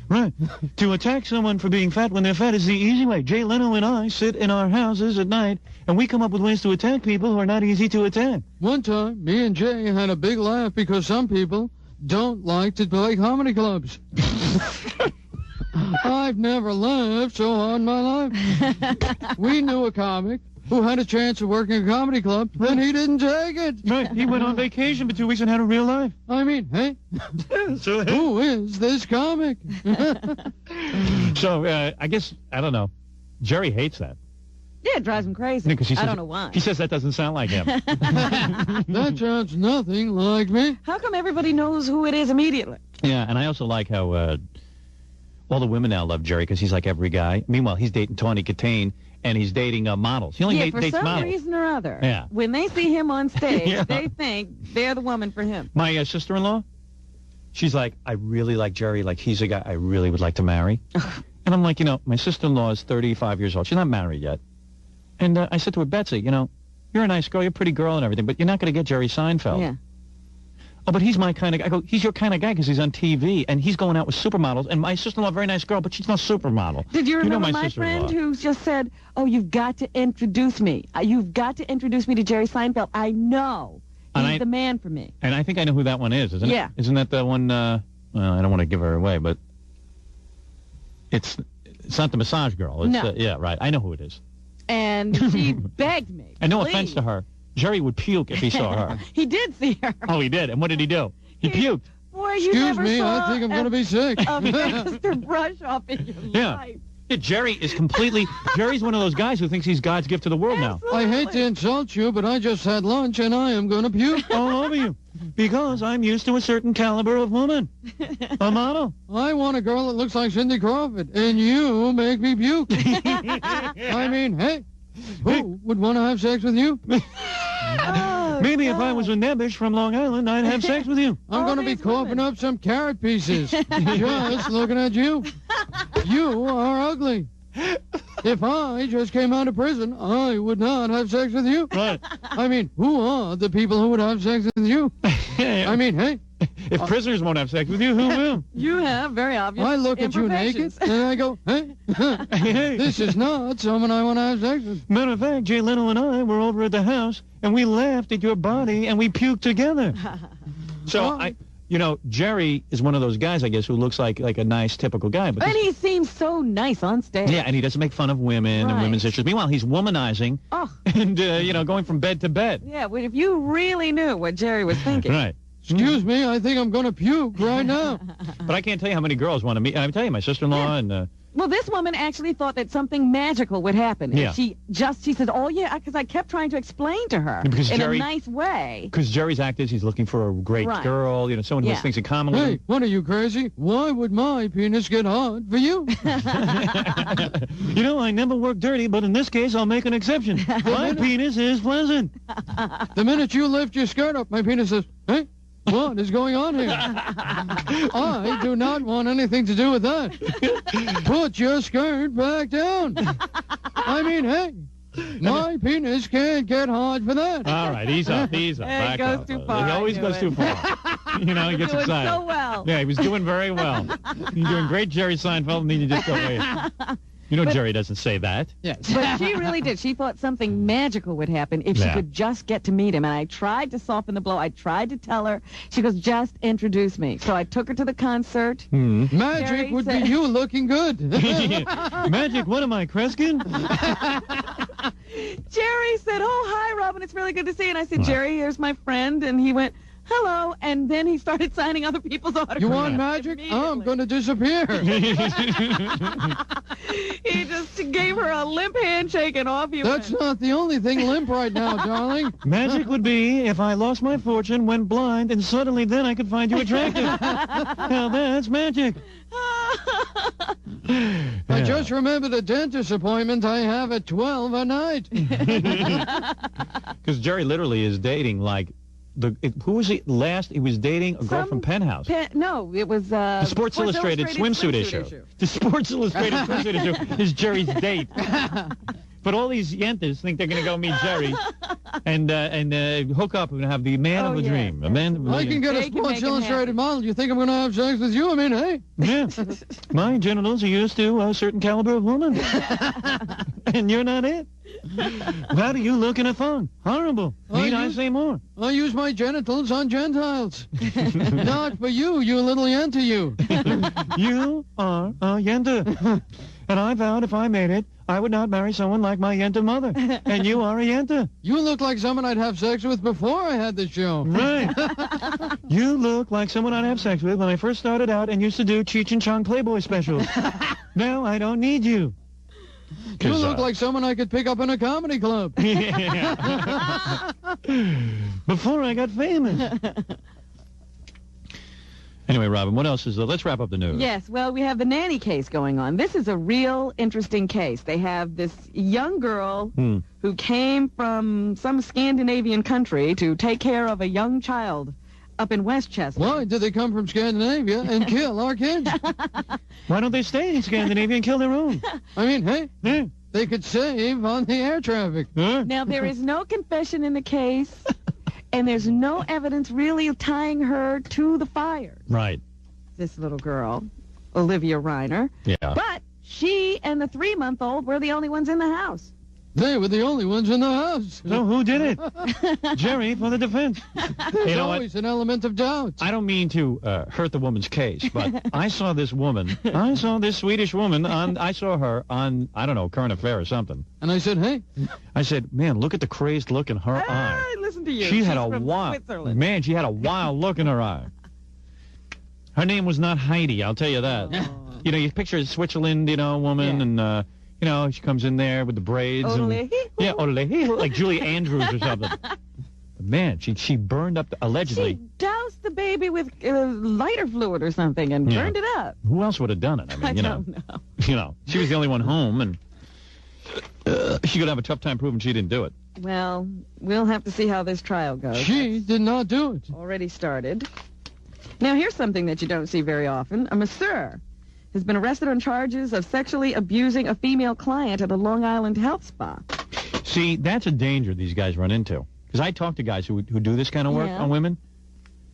Right. To attack someone for being fat when they're fat is the easy way. Jay Leno and I sit in our houses at night, and we come up with ways to attack people who are not easy to attack. One time, me and Jay had a big laugh because some people don't like to play comedy clubs. I've never laughed so hard in my life. We knew a comic who had a chance of working a comedy club, and he didn't take it. Right, he went on vacation for 2 weeks and had a real life. I mean, hey, who is this comic? So, I guess, I don't know. Jerry hates that. Yeah, it drives him crazy. Yeah, I don't know why. He says that doesn't sound like him. That sounds nothing like me. How come everybody knows who it is immediately? Yeah, and I also like how all the women now love Jerry because he's like every guy. Meanwhile, he's dating Tawny Katane. And he's dating models. He only dates models. For some reason or other, yeah. When they see him on stage, they think they're the woman for him. My sister-in-law, she's like, I really like Jerry. Like, he's a guy I really would like to marry. And I'm like, my sister-in-law is 35 years old. She's not married yet. And I said to her, Betsy, you're a nice girl. You're a pretty girl and everything, but you're not going to get Jerry Seinfeld. Yeah. Oh, but he's my kind of guy. I go, he's your kind of guy because he's on TV, and he's going out with supermodels. And my sister-in-law, very nice girl, but she's not a supermodel. Did you remember my friend who just said, oh, you've got to introduce me. You've got to introduce me to Jerry Seinfeld. I know he's the man for me. And I think I know who that one is, isn't it? Yeah. Isn't that the one, well, I don't want to give her away, but it's not the massage girl. It's, no. Yeah, right. I know who it is. And she begged me. And no offense to her. Jerry would puke if he saw her. He did see her. Oh, he did. And what did he do? He puked. Boy, you Excuse never me, saw I think I'm going to be sick. a faster brush off in your life. Yeah, Jerry is completely... Jerry's one of those guys who thinks he's God's gift to the world now. I hate to insult you, but I just had lunch and I am going to puke all over you. Because I'm used to a certain caliber of woman. A model. I want a girl that looks like Cindy Crawford, and you make me puke. I mean, hey, who would want to have sex with you? Oh, Maybe if I was a nebbish from Long Island, I'd have sex with you. I'm going to be coughing up some carrot pieces. Just looking at you. You are ugly. If I just came out of prison, I would not have sex with you. Right. I mean, who are the people who would have sex with you? I mean, hey. If prisoners won't have sex with you, who will? You have very obvious I look at you naked, and I go, hey, this is not someone I want to have sex with. Matter of fact, Jay Leno and I were over at the house, and we laughed at your body, and we puked together. So, Jerry is one of those guys, I guess, who looks like a nice, typical guy. But he seems so nice on stage. Yeah, and he doesn't make fun of women and women's issues. Meanwhile, he's womanizing and, going from bed to bed. Yeah, well, if you really knew what Jerry was thinking. Right. Excuse me, I think I'm going to puke right now. But I can't tell you how many girls want to meet. I tell you, my sister-in-law and... Well, this woman actually thought that something magical would happen. Yeah. She said, oh, yeah, because I kept trying to explain to her a nice way. Because Jerry's act is he's looking for a great girl, someone who has things in common with him. Hey, what are you, crazy? Why would my penis get hard for you? I never work dirty, but in this case, I'll make an exception. My penis is pleasant. The minute you lift your skirt up, my penis says, hey? What is going on here? I do not want anything to do with that. Put your skirt back down. I mean, hey, my penis can't get hard for that. All right, ease up. It goes too far. He always goes too far. He gets doing excited. So well. Yeah, he was doing very well. You're doing great, Jerry Seinfeld, and then you just go away. Jerry doesn't say that. Yes. But she really did. She thought something magical would happen if she could just get to meet him. And I tried to soften the blow. I tried to tell her. She goes, just introduce me. So I took her to the concert. Magic Jerry would said, be you looking good. Magic, what am I, Kreskin? Jerry said, oh, hi, Robin. It's really good to see you. And I said, Jerry, here's my friend. And he went, hello, and then he started signing other people's autographs. You want magic? I'm going to disappear. He just gave her a limp handshake and off he That's went. not the only thing limp right now, darling. Magic would be if I lost my fortune, went blind, and suddenly then I could find you attractive. Now that's magic. I just remembered a dentist appointment I have at 12 at night. Because Jerry literally is dating who was he last? He was dating a girl from Penthouse. No, it was the Sports Illustrated swimsuit issue. The Sports Illustrated swimsuit issue is Jerry's date. But all these yentas think they're going to go meet Jerry and hook up and have the man of the dream. A man. I can get a Sports Illustrated model. You think I'm going to have sex with you? I mean, hey. Yeah. My genitals are used to a certain caliber of woman. And you're not it. How do you look in a thong? Horrible. Need I say more? I use my genitals on Gentiles. Not for you, you little yenta, you. You are a yenta. And I vowed if I made it, I would not marry someone like my yenta mother. And you are a yenta. You look like someone I'd have sex with before I had the show. Right. You look like someone I'd have sex with when I first started out and used to do Cheech and Chong Playboy specials. Now I don't need you. You look like someone I could pick up in a comedy club. Before I got famous. Anyway, Robin, what else is there? Let's wrap up the news. Yes, well, we have the nanny case going on. This is a real interesting case. They have this young girl who came from some Scandinavian country to take care of a young child up in Westchester. Why did they come from Scandinavia and kill our kids? Why don't they stay in Scandinavia and kill their own? I mean, hey, they could save on the air traffic. Now, there is no confession in the case, and there's no evidence really tying her to the fires. Right. This little girl, Olivia Reiner. Yeah. But she and the 3-month-old were the only ones in the house. They were the only ones in the house. So who did it? Jerry for the defense. There's always an element of doubt. I don't mean to hurt the woman's case, but I saw this woman. I saw this Swedish woman I saw her on, I don't know, Current Affair or something. And I said, hey. I said, man, look at the crazy look in her eye. Listen to you. She had a wild, man, she had a wild look in her eye. Her name was not Heidi, I'll tell you that. You know, you picture a Switzerland, woman, and, she comes in there with the braids. Yeah, like Julie Andrews or something. But man, she burned up, allegedly. She doused the baby with lighter fluid or something and burned it up. Who else would have done it? I mean, I don't know. She was the only one home, and she could have a tough time proving she didn't do it. Well, we'll have to see how this trial goes. She did not do it. Already started. Now, here's something that you don't see very often. A masseur has been arrested on charges of sexually abusing a female client at a Long Island health spa. See, that's a danger these guys run into. Because I talk to guys who do this kind of work on women,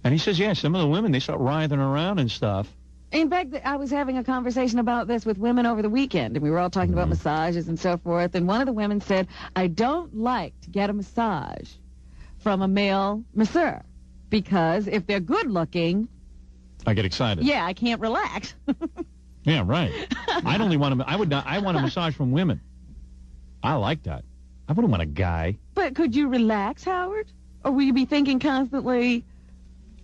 and he says, yeah, some of the women, they start writhing around and stuff. In fact, I was having a conversation about this with women over the weekend, and we were all talking about massages and so forth, and one of the women said, I don't like to get a massage from a male masseur, because if they're good-looking... I get excited. Yeah, I can't relax. Yeah, right. I'd only want I want a massage from women. I like that. I wouldn't want a guy. But could you relax, Howard? Or will you be thinking constantly...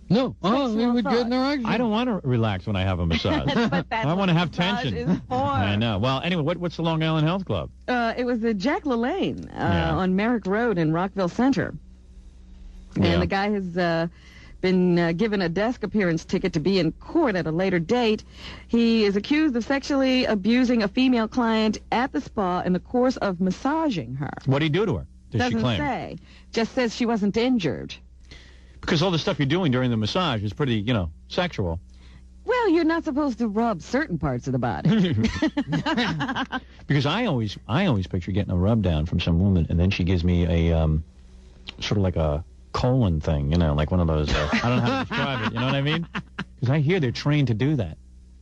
No, we would get in our action. I don't want to relax when I have a massage. I want to have tension. I know. Well, anyway, what's the Long Island Health Club? It was the Jack LaLanne on Merrick Road in Rockville Center. And the guy has been given a desk appearance ticket to be in court at a later date. He is accused of sexually abusing a female client at the spa in the course of massaging her. What did he do to her? Does she claim? Doesn't say. Just says she wasn't injured. Because all the stuff you're doing during the massage is pretty, sexual. Well, you're not supposed to rub certain parts of the body. Because I always picture getting a rub down from some woman, and then she gives me a sort of like a colon thing, like one of those. I don't know how to describe it. You know what I mean? Because I hear they're trained to do that.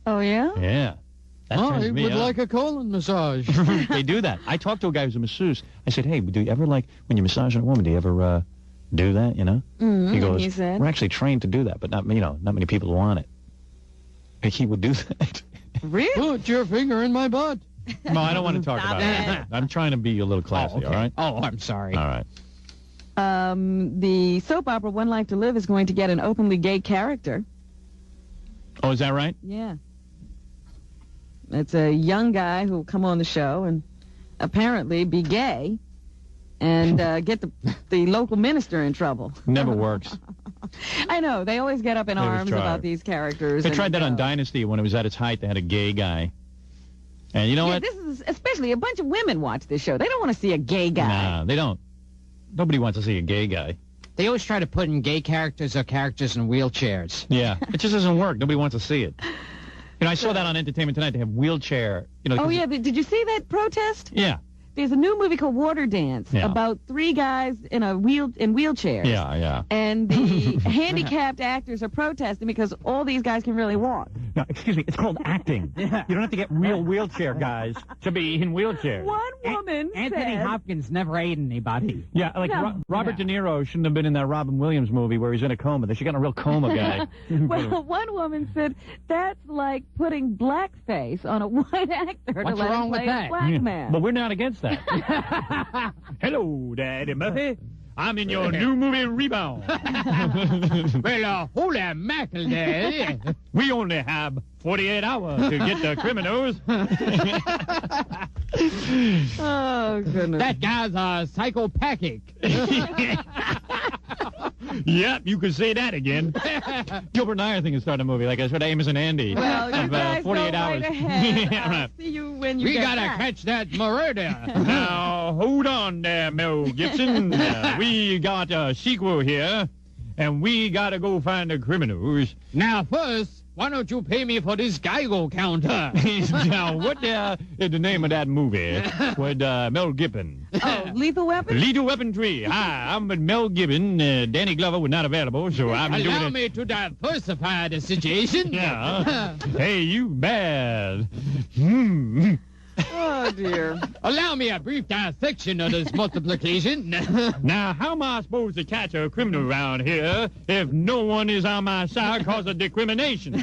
Oh yeah? Yeah. I would like a colon massage. They do that. I talked to a guy who's a masseuse. I said, hey, do you ever when you massage a woman, do you ever do that? He goes, he said, we're actually trained to do that, but not many people want it. And he would do that. Really? Put your finger in my butt. No, I don't want to talk about it. I'm trying to be a little classy, all right? Oh, I'm sorry. All right. The soap opera One Life to Live is going to get an openly gay character. Oh, is that right? Yeah. It's a young guy who will come on the show and apparently be gay and get the local minister in trouble. Never works. I know. They always get up in arms about these characters. They tried that on Dynasty when it was at its height. They had a gay guy. And you know what? This is especially a bunch of women watch this show. They don't want to see a gay guy. Nah, they don't. Nobody wants to see a gay guy. They always try to put in gay characters or characters in wheelchairs. Yeah. It just doesn't work. Nobody wants to see it. I saw that on Entertainment Tonight. They have wheelchair. Oh, yeah. Did you see that protest? Yeah. There's a new movie called Water Dance about three guys in wheelchairs. Yeah, yeah. And the handicapped actors are protesting because all these guys can really walk. No, excuse me. It's called acting. You don't have to get real wheelchair guys to be in wheelchairs. One woman Anthony Hopkins never ate anybody. Yeah, like Robert De Niro shouldn't have been in that Robin Williams movie where he's in a coma. They should have gotten a real coma guy. Well, one woman said that's like putting blackface on a white actor What's to let wrong him with play that? a black man. But we're not against that. Hello, Daddy Murphy. I'm in your new movie, Rebound. Well, holy mackerel, Daddy. We only have 48 hours to get the criminals. Oh, goodness. That guy's a psychopathic. Yep, you could say that again. Gilbert and I are thinking of starting a movie like I said, Amos and Andy. Well, you guys 48 go hours. right ahead. Yeah, right. See you when you We get gotta back. catch that murder. Now, hold on there, Mel Gibson. We got a sequel here, and we gotta go find the criminals. Now, first, why don't you pay me for this Geico counter? Now, what is the name of that movie with Mel Gibson? Oh, Lethal Weapon? Lethal Weapon 3. Hi, I'm with Mel Gibson. Danny Glover was not available, so I'm doing Allow it. me to diversify the situation. Yeah. Hey, you bad. Oh, dear. Allow me a brief dissection of this multiplication. Now, how am I supposed to catch a criminal around here if no one is on my side because of discrimination?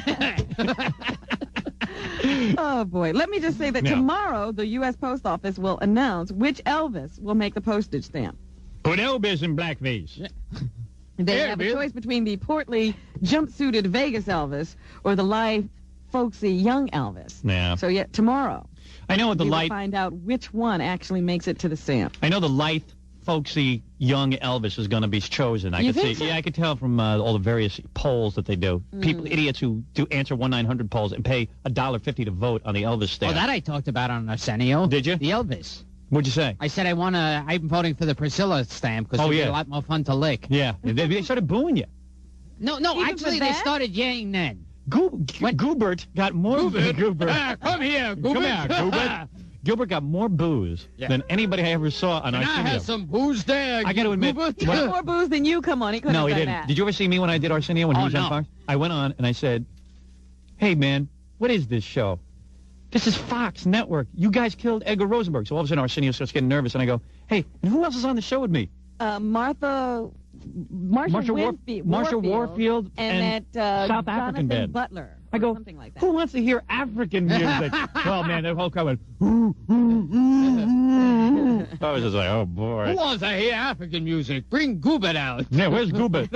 Oh, boy. Let me just say that tomorrow the U.S. Post Office will announce which Elvis will make the postage stamp. Put Elvis in blackface. They Yeah, have a Bill. choice between the portly, jumpsuited Vegas Elvis or the live, folksy young Elvis. Yeah. So, yeah, tomorrow I know the we will light. find out which one actually makes it to the stamp. I know the lithe, folksy, young Elvis is going to be chosen. I You could think see. so? Yeah, I could tell from all the various polls that they do. People, idiots who do answer 1-900 polls and pay $1.50 to vote on the Elvis Oh, stamp. that I talked about on Arsenio. Did you? The Elvis. What'd you say? I said I'm voting for the Priscilla stamp because Oh, it'd yeah. be a lot more fun to lick. Yeah, they started booing you. No, Even actually for they that? started yaying then. Goobert got more Goobert. Come here, Goobert. Come here, Goobert. Gilbert got more booze than anybody I ever saw on I Arsenio. had some booze there. I got to admit, He had more booze than you. Come on, he couldn't no, have he done didn't. that. Did you ever see me when I did Arsenio when he was on Fox? I went on and I said, "Hey man, what is this show? This is Fox Network. You guys killed Edgar Rosenberg." So all of a sudden Arsenio starts getting nervous, and I go, "Hey, and who else is on the show with me?" Marsha Warfield and that South African Jonathan band. Butler. I go, something like that. who wants to hear African music? Well, man, the whole crowd went, I was just like, oh, boy. Who wants to hear African music? Bring Goobert out. Yeah, where's Goobert?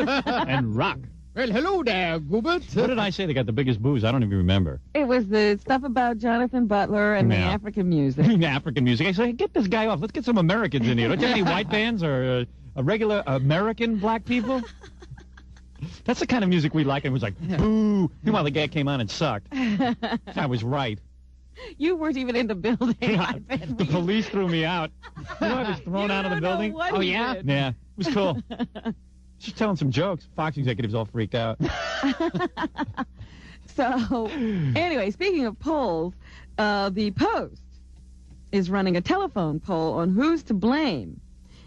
And rock. Well, hello there, Goobert. What did I say? They got the biggest booze. I don't even remember. It was the stuff about Jonathan Butler and the Yeah. African music. African music. I said, hey, get this guy off. Let's get some Americans in here. Don't you have any white bands or regular American black people? That's the kind of music we like. And it was like, boo. Meanwhile, the guy came on and sucked. I was right. You weren't even in the building. I bet. The police threw me out. You know, I was thrown out of the building. Oh, yeah? Did. Yeah, it was cool. Just telling some jokes. Fox executives all freaked out. So, anyway, speaking of polls, the Post is running a telephone poll on who's to blame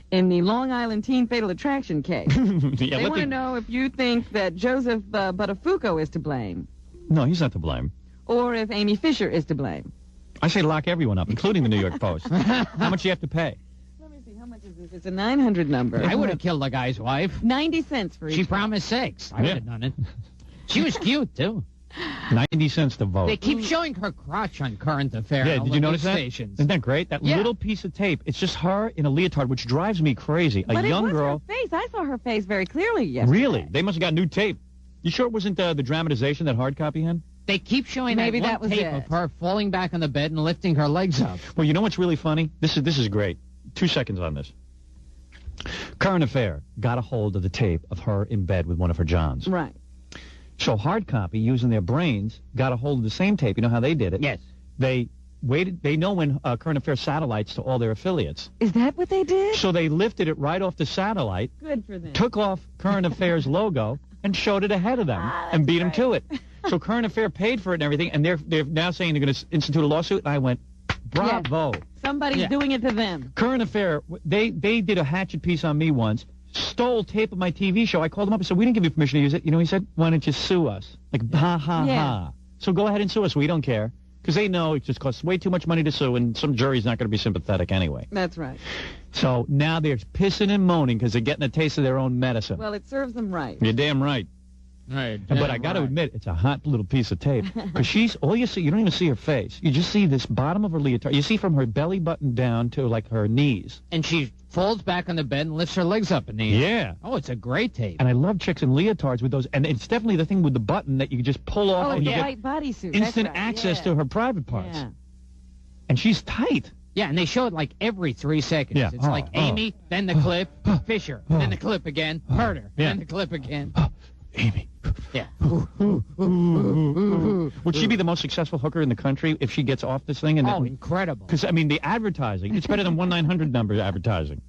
in the Long Island teen fatal attraction case. Yeah, They want to know if you think that Joseph Buttafuoco is to blame No, he's not to blame. or if Amy Fisher is to blame. I say lock everyone up, including the New York Post. How much do you have to pay? Let me see, how much is this? It's a 900 number. I would have killed the guy's wife. 90 cents for each. She promised sex. I would have done it. She was cute, too. 90 cents to vote. They keep showing her crotch on Current Affair. Yeah, on did you notice that? stations. Isn't that great? That Yeah. little piece of tape. It's just her in a leotard, which drives me crazy. But a young it was girl. her face. I saw her face very clearly yesterday. Really? They must have got new tape. You sure it wasn't the dramatization that hard copy had? They keep showing Maybe that that one was tape it. of her falling back on the bed and lifting her legs up. Well, you know what's really funny? This is great. 2 seconds on this. Current Affair got a hold of the tape of her in bed with one of her Johns. Right. So hard copy, using their brains, got a hold of the same tape. You know how they did it? Yes. They waited. They know when Current Affair satellites to all their affiliates. Is that what they did? So they lifted it right off the satellite, Good for them. took off Current Affair's logo, and showed it ahead of them and beat them to it. So Current Affair paid for it and everything, and they're now saying they're going to institute a lawsuit. And I went, bravo. Somebody's doing it to them. Current Affair, they did a hatchet piece on me once, stole tape of my TV show. I called them up and said, we didn't give you permission to use it. You know, he said, why don't you sue us? Like, ha, ha, Yeah. ha. So go ahead and sue us. We don't care. Because they know it just costs way too much money to sue, and some jury's not going to be sympathetic anyway. That's right. So now they're pissing and moaning because they're getting a taste of their own medicine. Well, it serves them right. You're damn right. Right. But I got to admit, it's a hot little piece of tape. Because she's, all you see, you don't even see her face. You just see this bottom of her leotard. You see from her belly button down to, like, her knees. And she falls back on the bed and lifts her legs up in the air. Yeah. Oh, it's a great tape. And I love chicks in leotards with those. And it's definitely the thing with the button that you can just pull off Oh, and the you get white bodysuit. instant That's right. access Yeah. to her private parts. Yeah. And she's tight. Yeah, and they show it like every 3 seconds. Yeah. It's like Amy, then the clip, Fisher, then the clip again, murder, Yeah. then the clip again. Amy. Yeah. Would she be the most successful hooker in the country if she gets off this thing? And Oh, incredible. because, I mean, the advertising, it's better than 1-900 number advertising.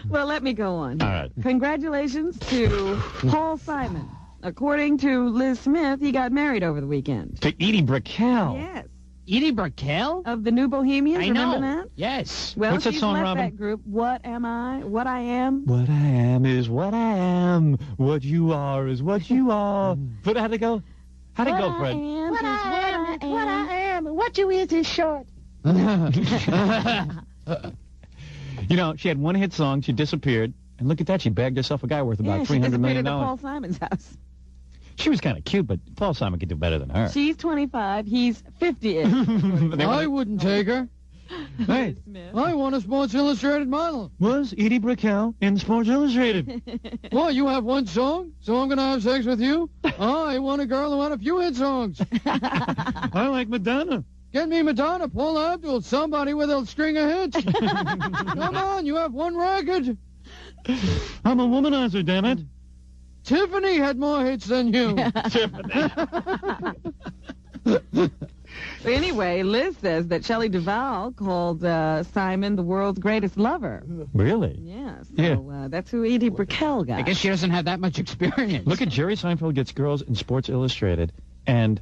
Well, let me go on. All right. Congratulations to Paul Simon. According to Liz Smith, he got married over the weekend. To Edie Brickell. Yes. Edie Brickell? Of the New Bohemians, I remember know. that? Yes. Well, What's that she's song, left Robin? that group. What am I? What I am? What I am is what I am. What you are is what you are. But how'd it go? How'd it go, Fred? What I am is what I am. What you is short. You know, she had one hit song. She disappeared. And look at that. She bagged herself a guy worth Yeah, about she $300 disappeared million. at Paul Simon's house. She was kind of cute, but Paul Simon could do better than her. She's 25. He's 50-ish. I wouldn't take her. Hey, Smith. I want a Sports Illustrated model. was Edie Brickell in Sports Illustrated? Well, you have one song, so I'm going to have sex with you? I want a girl who had a few hit songs. I like Madonna. Get me Madonna, Paul Abdul, somebody with a string of hits. Come on, you have one record. I'm a womanizer, damn it. Tiffany had more hits than you. Tiffany. So anyway, Liz says that Shelley Duvall called Simon the world's greatest lover. Really? Yeah, so Yeah. That's who Edie Brickell got. I guess she doesn't have that much experience. Look at Jerry Seinfeld gets girls in Sports Illustrated, and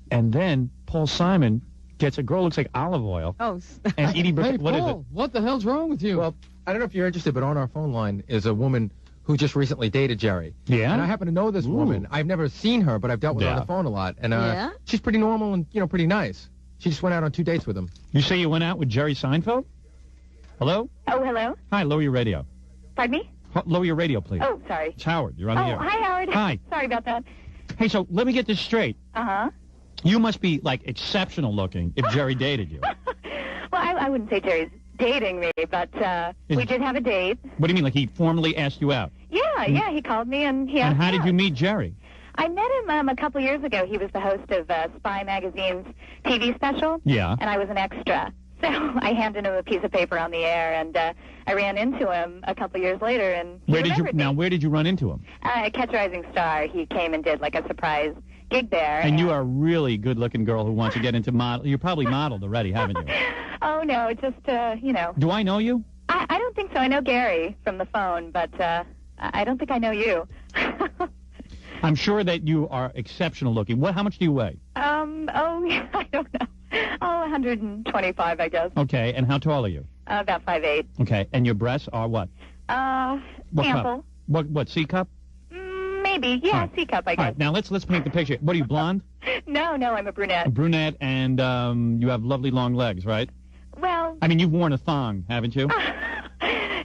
then Paul Simon gets a girl who looks like olive oil. Oh, And Edie Hey, Brickell, what is Paul, it? what the hell's wrong with you? Well, I don't know if you're interested, but on our phone line is a woman who just recently dated Jerry. Yeah? And I happen to know this woman. I've never seen her, but I've dealt with her on Yeah. the phone a lot. And Yeah? she's pretty normal and, pretty nice. She just went out on 2 dates with him. You say you went out with Jerry Seinfeld? Hello? Oh, hello. Hi, lower your radio. Pardon me? Lower your radio, please. Oh, sorry. It's Howard. You're on the Oh, air. hi, Howard. Hi. Sorry about that. Hey, so let me get this straight. Uh-huh. You must be, like, exceptional looking if Jerry dated you. Well, I wouldn't say Jerry's dating me, but we did have a date. What do you mean, like he formally asked you out? Yeah, he called me and he asked And how me did out. you meet Jerry? I met him a couple years ago. He was the host of Spy Magazine's TV special. Yeah. And I was an extra. So I handed him a piece of paper on the air, and I ran into him a couple years later, and he remembered me. Where did you run into him? At Catch a Rising Star, he came and did like a surprise gig there. And you are a really good-looking girl who wants to get into model. You're probably modeled already, haven't you? Oh, no, just, Do I know you? I don't think so. I know Gary from the phone, but I don't think I know you. I'm sure that you are exceptional looking. How much do you weigh? I don't know. Oh, 125, I guess. Okay, and how tall are you? About 5'8". Okay, and your breasts are what? What Ample. cup? What, C cup? Maybe, yeah, All right. C-cup, I All guess. right, now let's paint the picture. What are you, blonde? No, I'm a brunette. A brunette, and you have lovely long legs, right? Well, I mean, you've worn a thong, haven't you?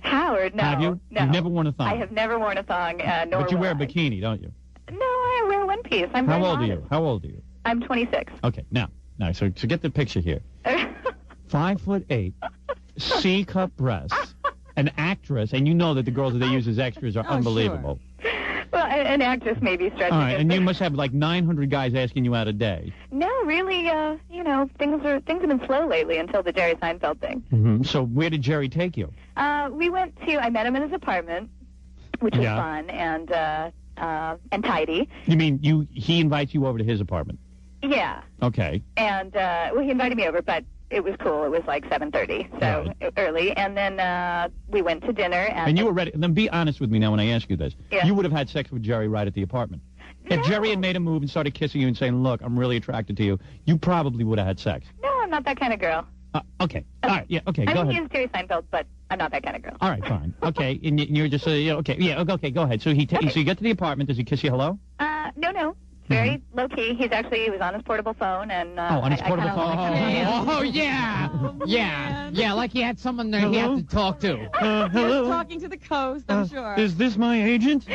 Howard, no. Have you? No. You've never worn a thong. I have never worn a thong, nor But you will wear a I. bikini, don't you? No, I wear one piece. I'm How very old are you? modest. How old are you? I'm 26. Okay, now, so get the picture here. 5'8", C-cup breasts, an actress, and you know that the girls that they use as extras are Oh, unbelievable. Well, an actress may be stretching All right, it, and but- you must have like 900 guys asking you out a day. No, really, things have been slow lately until the Jerry Seinfeld thing. Mm-hmm. So where did Jerry take you? I met him in his apartment, which was Yeah. fun and tidy. You mean he invites you over to his apartment? Yeah. Okay. And, he invited me over, but it was cool. It was like 7:30, so early. And then we went to dinner. And you were ready. Then be honest with me now when I ask you this. Yeah. You would have had sex with Jerry right at the apartment. If Jerry had made a move and started kissing you and saying, look, I'm really attracted to you, you probably would have had sex. No, I'm not that kind of girl. Okay. All right. Yeah. Okay. I Go mean, ahead. he's Jerry Seinfeld, but I'm not that kind of girl. All right. Fine. Okay. And you're just okay. Yeah. Okay. Go ahead. So so you get to the apartment. Does he kiss you hello? No. Very low key. He was on his portable phone, and on his portable phone. Oh, yeah. Yeah, like he had someone there he had to talk to. Hello. Talking to the coast, I'm sure. Is this my agent?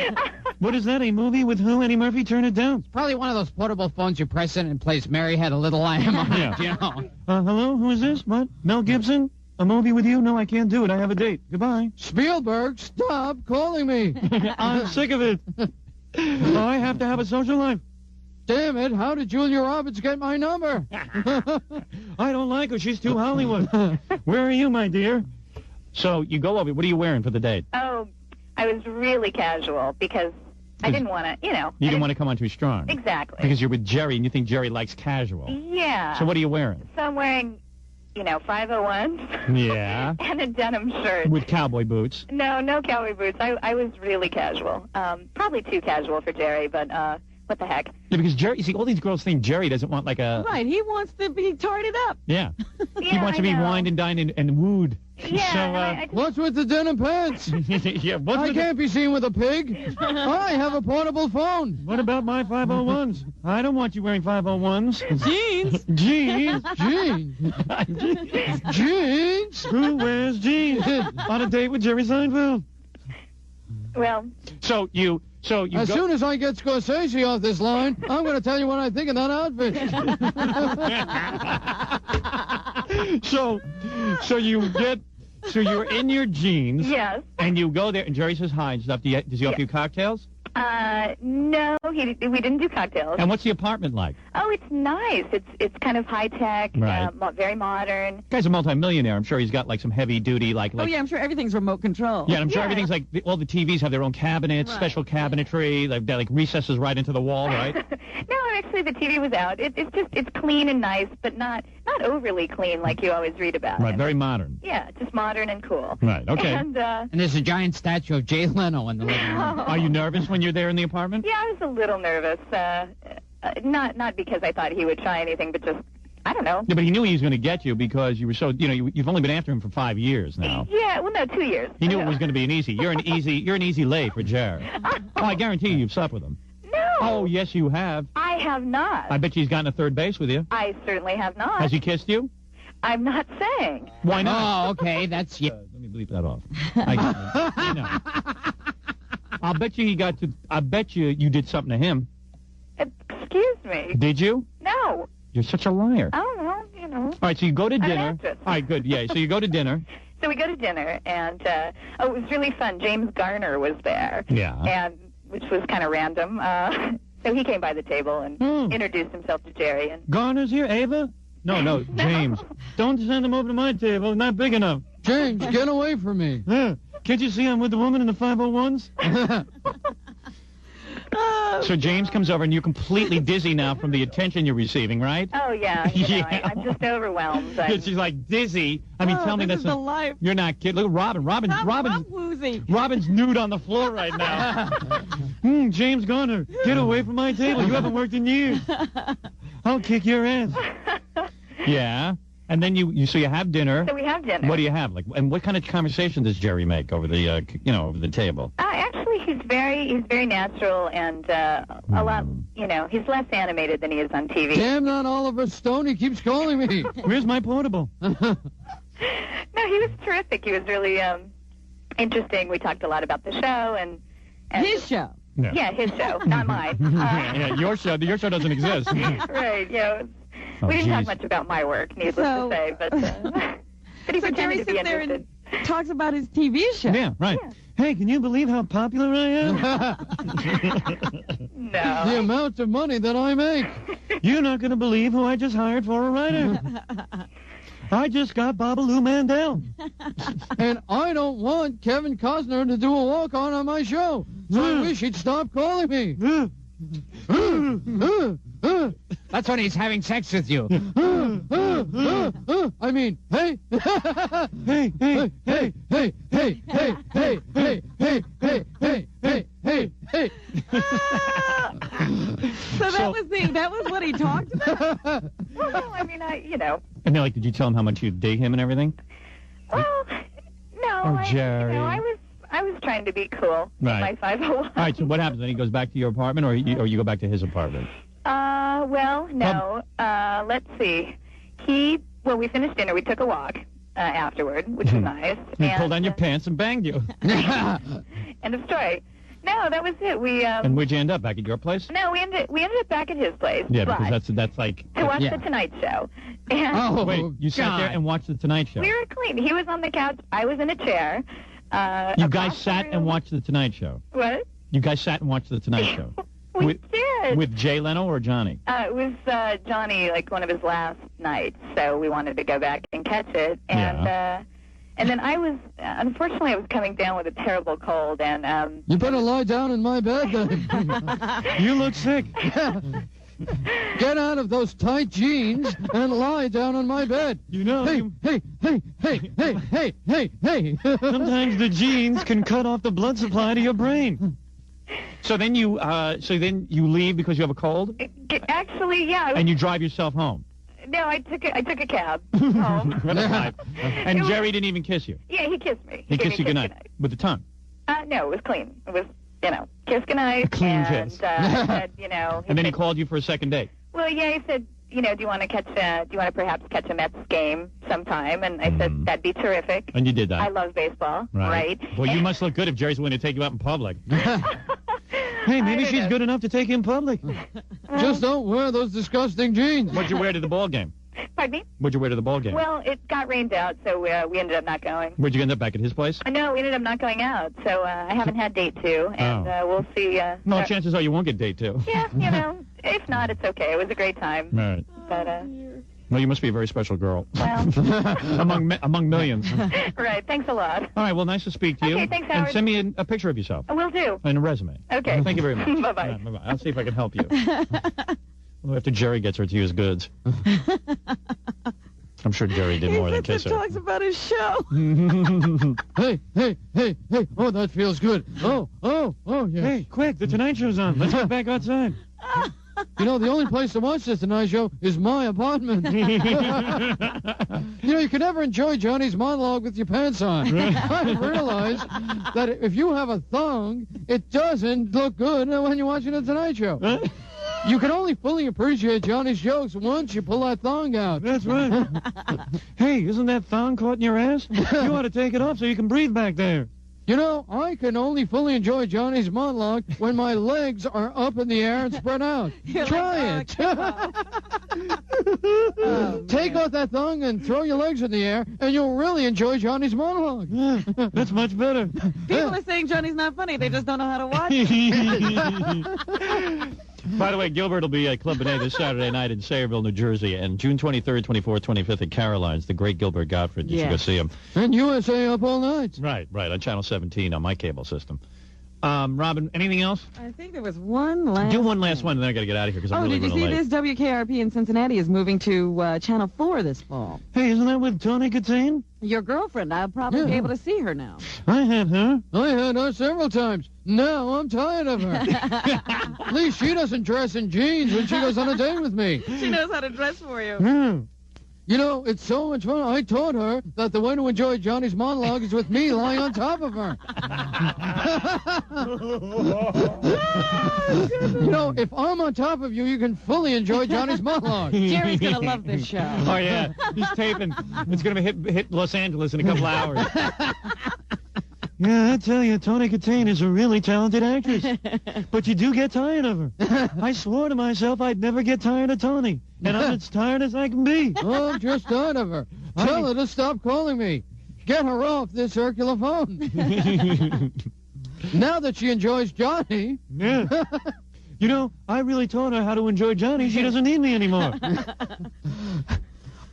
What is that? A movie with who? Eddie Murphy? Turn it down. Probably one of those portable phones you press in and plays Mary Had a Little Lamb on it, you know. Hello. Who is this? What? Mel Gibson? A movie with you? No, I can't do it. I have a date. Goodbye. Spielberg, stop calling me. I'm sick of it. I have to have a social life. Damn it, how did Julia Roberts get my number? I don't like her. She's too Hollywood. Where are you, my dear? So you go over. What are you wearing for the date? Oh, I was really casual because I didn't want to, You didn't want to come on too strong. Exactly. Because you're with Jerry and you think Jerry likes casual. Yeah. So what are you wearing? So I'm wearing, 501s. Yeah. And a denim shirt. With cowboy boots. No cowboy boots. I was really casual. Probably too casual for Jerry, but what the heck? Yeah, because Jerry, you see, all these girls think Jerry doesn't want like a... Right, he wants to be tarted up. Yeah. He Yeah, wants to I be know. wined and dined and wooed. Yeah. So, and I just- What's with the denim pants? yeah, I can't be seen with a pig. I have a portable phone. What about my 501s? I don't want you wearing 501s. Jeans. Jeans. Jeans. Jeans. Who wears jeans on a date with Jerry Seinfeld? well, So you As go... soon as I get Scorsese off this line, I'm going to tell you what I think of that outfit. So you're in your jeans. yes. And you go there, and Jerry says hi and stuff. Does he offer you cocktails? No, we didn't do cocktails. And what's the apartment like? Oh, it's nice. It's kind of high tech, Right. Very modern. Guy's a multimillionaire. I'm sure he's got like some heavy duty like. Oh yeah, I'm sure everything's remote control. Yeah, and I'm sure everything's like all the TVs have their own cabinets, Right. special cabinetry, like recesses right into the wall, right? No, actually, the TV was out. It's clean and nice, but not overly clean like you always read about. Right, it. very modern. Yeah, just modern and cool. Right, okay. And And there's a giant statue of Jay Leno in the living room. Are you nervous when you're there in the apartment? yeah, I was a little nervous. Not because I thought he would try anything, but just I don't know. Yeah, but he knew he was going to get you because you were so, you've only been after him for 5 years now. Yeah, well, no, 2 years. He knew it was going to be an easy. You're an easy lay for Jer. Oh, I guarantee you've slept with him. No. Oh, yes, you have. I have not. I bet you he's gotten a third base with you. I certainly have not. Has he kissed you? I'm not saying. Why not? Oh, okay, that's you. Let me bleep that off. I know. I'll bet you I bet you did something to him. Excuse me. Did you? No. You're such a liar. I don't know. All right, so you go to I'm an dinner. actress. All right, good. Yeah, so you go to dinner. So we go to dinner, and it was really fun. James Garner was there. Yeah. And which was kind of random. So he came by the table and introduced himself to Jerry. And Garner's here, Ava? No, James. Don't send him over to my table. Not big enough. James, get away from me. Can't you see I'm with the woman in the 501s? So James comes over, and you're completely dizzy now from the attention you're receiving, right? oh yeah, Yeah. I'm just overwhelmed. She's like dizzy. I mean, tell me this that's is the life. You're not kidding. Look at Robin. I'm woozy. Robin's nude on the floor right now. James Garner, get away from my table. You haven't worked in years. I'll kick your ass. Yeah. And then you have dinner. So we have dinner. What do you have? And what kind of conversation does Jerry make over the over the table? Actually, he's very natural and a lot. He's less animated than he is on TV. Damn that Oliver Stone, he keeps calling me. Where's my portable? No, he was terrific. He was really interesting. We talked a lot about the show and His show. Yeah, his show, not mine. Yeah, your show doesn't exist. Right. We didn't talk much about my work, needless to say, but he So Jerry pretended to be sits there interested. and talks about his TV show. Yeah, right. Yeah. Hey, can you believe how popular I am? No. The amount of money that I make. You're not going to believe who I just hired for a writer. I just got Babaloo Mandel. And I don't want Kevin Costner to do a walk-on on my show. So I wish he'd stop calling me. That's when he's having sex with you. I mean, hey. Hey, hey, Hey, hey, hey, hey, hey, hey, hey, hey, hey, hey, hey, hey. So that was what he talked about. Well, no, I mean, And then, did you tell him how much you dig him and everything? Well, no. Oh, Jerry. I was trying to be cool. Right. In my 501. All right, so what happens? Then he goes back to your apartment, or you go back to his apartment? Well, no. Let's see. We finished dinner. We took a walk afterward, which was nice. He pulled down your pants and banged you. End of story. No, that was it. And where'd you end up? Back at your place? No, we ended up back at his place. Yeah, but because that's like... to watch Yeah. the Tonight Show. And Oh, Wait, you sat there God. and watched The Tonight Show? we were clean. He was on the couch. I was in a chair. You across guys the sat room- and watched The Tonight Show? What? You guys sat and watched The Tonight Show? We did. With Jay Leno or Johnny? It was Johnny, one of his last nights, so we wanted to go back and catch it. And then unfortunately, I was coming down with a terrible cold, and You better lie down in my bed then. You look sick. Get out of those tight jeans and lie down on my bed. You know, Hey, hey, hey, hey, hey, hey, hey, hey. sometimes the genes can cut off the blood supply to your brain. So then you leave because you have a cold, actually, yeah. and you drive yourself home. No, I took a cab home. What a life. And Jerry didn't even kiss you. Yeah, he kissed me. He gave kissed me you a kiss goodnight with the tongue. No, it was clean. It was, kiss goodnight. A clean and, kiss. Said, And then he called you for a second date. Well, yeah, he said, do you want to perhaps catch a Mets game sometime? And I said, that'd be terrific. And you did that. I love baseball, right? Well, you must look good if Jerry's willing to take you out in public. Hey, maybe she's good enough to take you in public. Just don't wear those disgusting jeans. What'd you wear to the ball game? Pardon me? What'd you wear to the ball game? Well, it got rained out, so we ended up not going. Where'd you end up, back at his place? No, we ended up not going out, so I haven't had date 2, and we'll see. No, chances are you won't get date 2. Yeah, if not, it's okay. It was a great time. Right. But, well, you must be a very special girl. Well. among millions. Right, thanks a lot. All right, well, nice to speak to you. Okay, thanks, Howard. And send me a picture of yourself. I will do. And a resume. Okay. Thank you very much. Bye-bye. Right, bye-bye. I'll see if I can help you. Well, after Jerry gets her to use goods. I'm sure Jerry did more than kiss her. He talks about his show. Hey. Oh, that feels good. Oh, yeah. Hey, quick, the Tonight Show's on. Let's get back outside. You know, the only place to watch this Tonight Show is my apartment. You can never enjoy Johnny's monologue with your pants on. I realize that if you have a thong, it doesn't look good when you're watching the Tonight Show. You can only fully appreciate Johnny's jokes once you pull that thong out. That's right. Hey, isn't that thong caught in your ass? You ought to take it off so you can breathe back there. You know, I can only fully enjoy Johnny's monologue when my legs are up in the air and spread out. Try it. Take off that thong and throw your legs in the air, and you'll really enjoy Johnny's monologue. Yeah, that's much better. People are saying Johnny's not funny. They just don't know how to watch it. By the way, Gilbert will be at Club Benet this Saturday night in Sayreville, New Jersey, and June 23rd, 24th, 25th at Caroline's. The great Gilbert Gottfried. You should go see him. And USA Up All Night. Right, on Channel 17 on my cable system. Robin, anything else? I think there was one last. Do one last one, and then I got to get out of here because I'm really did you see late. this? WKRP in Cincinnati is moving to Channel 4 this fall. Hey, isn't that with Tony Katane? Your girlfriend. I'll probably be able to see her now. I had her. I had her several times. Now I'm tired of her. At least she doesn't dress in jeans when she goes on a date with me. She knows how to dress for you. Yeah. You know, it's so much fun. I taught her that the way to enjoy Johnny's monologue is with me lying on top of her. You know, if I'm on top of you, you can fully enjoy Johnny's monologue. Jerry's going to love this show. Oh, yeah. He's taping. It's going to hit Los Angeles in a couple hours. Yeah, I tell you, Tony Katane is a really talented actress. But you do get tired of her. I swore to myself I'd never get tired of Tony. And I'm as tired as I can be. Oh, I'm just tired of her. Tell her to stop calling me. Get her off this circular phone. Now that she enjoys Johnny. Yeah. You know, I really taught her how to enjoy Johnny. She doesn't need me anymore.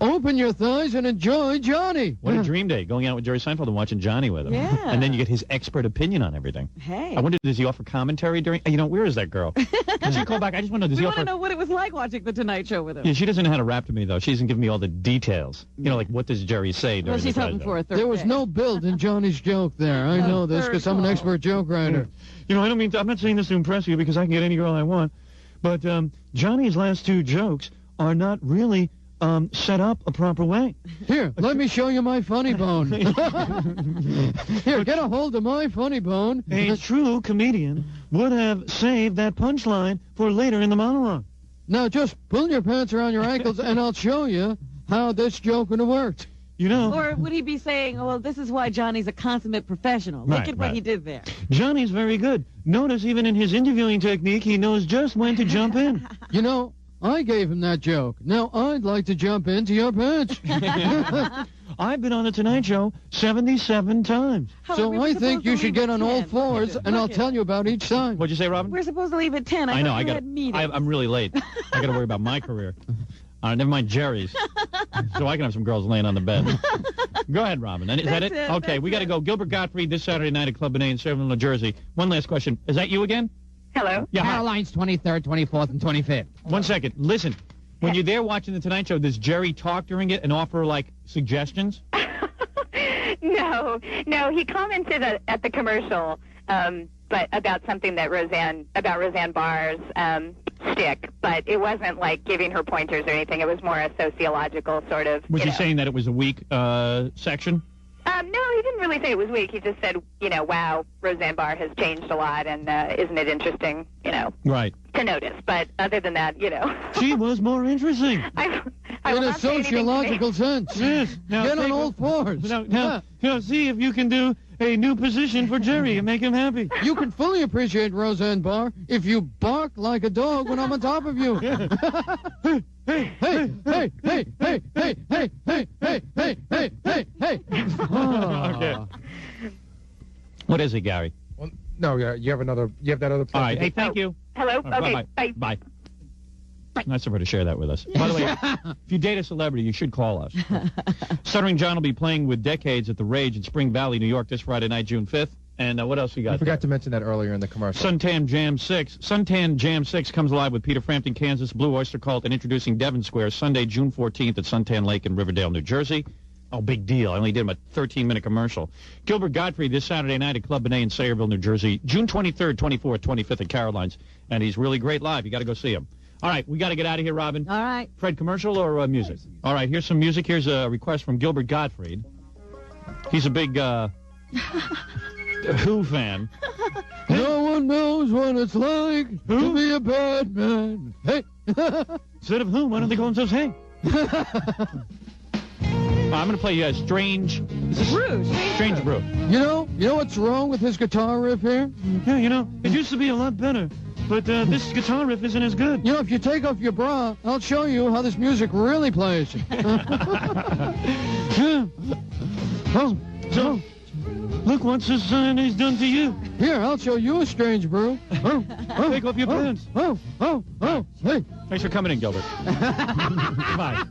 Open your thighs and enjoy Johnny. What a dream day, going out with Jerry Seinfeld and watching Johnny with him. Yeah. And then you get his expert opinion on everything. Hey. I wonder, does he offer commentary during... where is that girl? Can she call back? I just want to know, does We he want offer... to know what it was like watching The Tonight Show with him. Yeah, she doesn't know how to rap to me, though. She doesn't give me all the details. You know, like, what does Jerry say during Well, she's the hoping for a third There was day. no build in Johnny's joke there. I know this because I'm an expert joke writer. You know, I'm not saying this to impress you because I can get any girl I want. But Johnny's last two jokes are not really... set up a proper way. Here, let me show you my funny bone. Here, get a hold of my funny bone. A true comedian would have saved that punchline for later in the monologue. Now just pull your pants around your ankles and I'll show you how this joke would have worked. You know, Or would he be saying, oh, well, this is why Johnny's a consummate professional. Look at what he did there. Johnny's very good. Notice even in his interviewing technique, he knows just when to jump in. You know, I gave him that joke. Now I'd like to jump into your pants. I've been on The Tonight Show 77 times. So I think you should get on all fours, and I'll tell you about each time. What'd you say, Robin? We're supposed to leave at 10. I know. I had meetings. I'm really late. I got to worry about my career. Never mind Jerry's. So I can have some girls laying on the bed. Go ahead, Robin. Is that it? Okay, we got to go. Gilbert Gottfried this Saturday night at Club Benet in Sayreville, New Jersey. One last question. Is that you again? Hello? Yeah. Hi. Caroline's 23rd, 24th, and 25th. 1 second. Listen. When you're there watching The Tonight Show, does Jerry talk during it and offer, like, suggestions? No. He commented at the commercial, but about something that Roseanne Barr's shtick, but it wasn't like giving her pointers or anything. It was more a sociological sort of. Was he saying that it was a weak section? No, he didn't really say it was weak. He just said, wow, Roseanne Barr has changed a lot, and isn't it interesting, Right. to notice. But other than that, She was more interesting. I will in a not say anything sociological sense. Yes. Now, Get on take- all fours. Now, see if you can do a new position for Jerry and make him happy. You can fully appreciate Roseanne Barr if you bark like a dog when I'm on top of you. Hey, hey, hey, hey, hey, hey, hey, hey, hey, hey, hey, hey, hey. Okay. What is it, Gary? Well, no, you have that other. All right. Hey, thank you. Hello? Okay, Bye. bye. Nice of her to share that with us. By the way, if you date a celebrity, you should call us. Stuttering John will be playing with Decades at the Rage in Spring Valley, New York, this Friday night, June 5th. And what else you got? I forgot to mention that earlier in the commercial. Suntan Jam 6. Suntan Jam 6 comes alive with Peter Frampton, Kansas, Blue Oyster Cult, and introducing Devon Square Sunday, June 14th at Suntan Lake in Riverdale, New Jersey. Oh, big deal. I only did him a 13-minute commercial. Gilbert Gottfried this Saturday night at Club Benet in Sayreville, New Jersey, June 23rd, 24th, 25th at Caroline's. And he's really great live. You got to go see him. All right, we got to get out of here, Robin. All right. Fred, commercial or music? All right, here's some music. Here's a request from Gilbert Gottfried. He's a big Who fan. No one knows what it's like to be a bad man. Hey. Instead of Who, why don't they call themselves Hey? I'm going to play Strange Brew. Strange Brew. You know what's wrong with his guitar riff here? Yeah, it used to be a lot better, but this guitar riff isn't as good. You know, if you take off your bra, I'll show you how this music really plays. Yeah. Oh, so, look what society's done to you. Here, I'll show you a strange brew. Take off your pants. Hey. Thanks for coming in, Gilbert. Bye.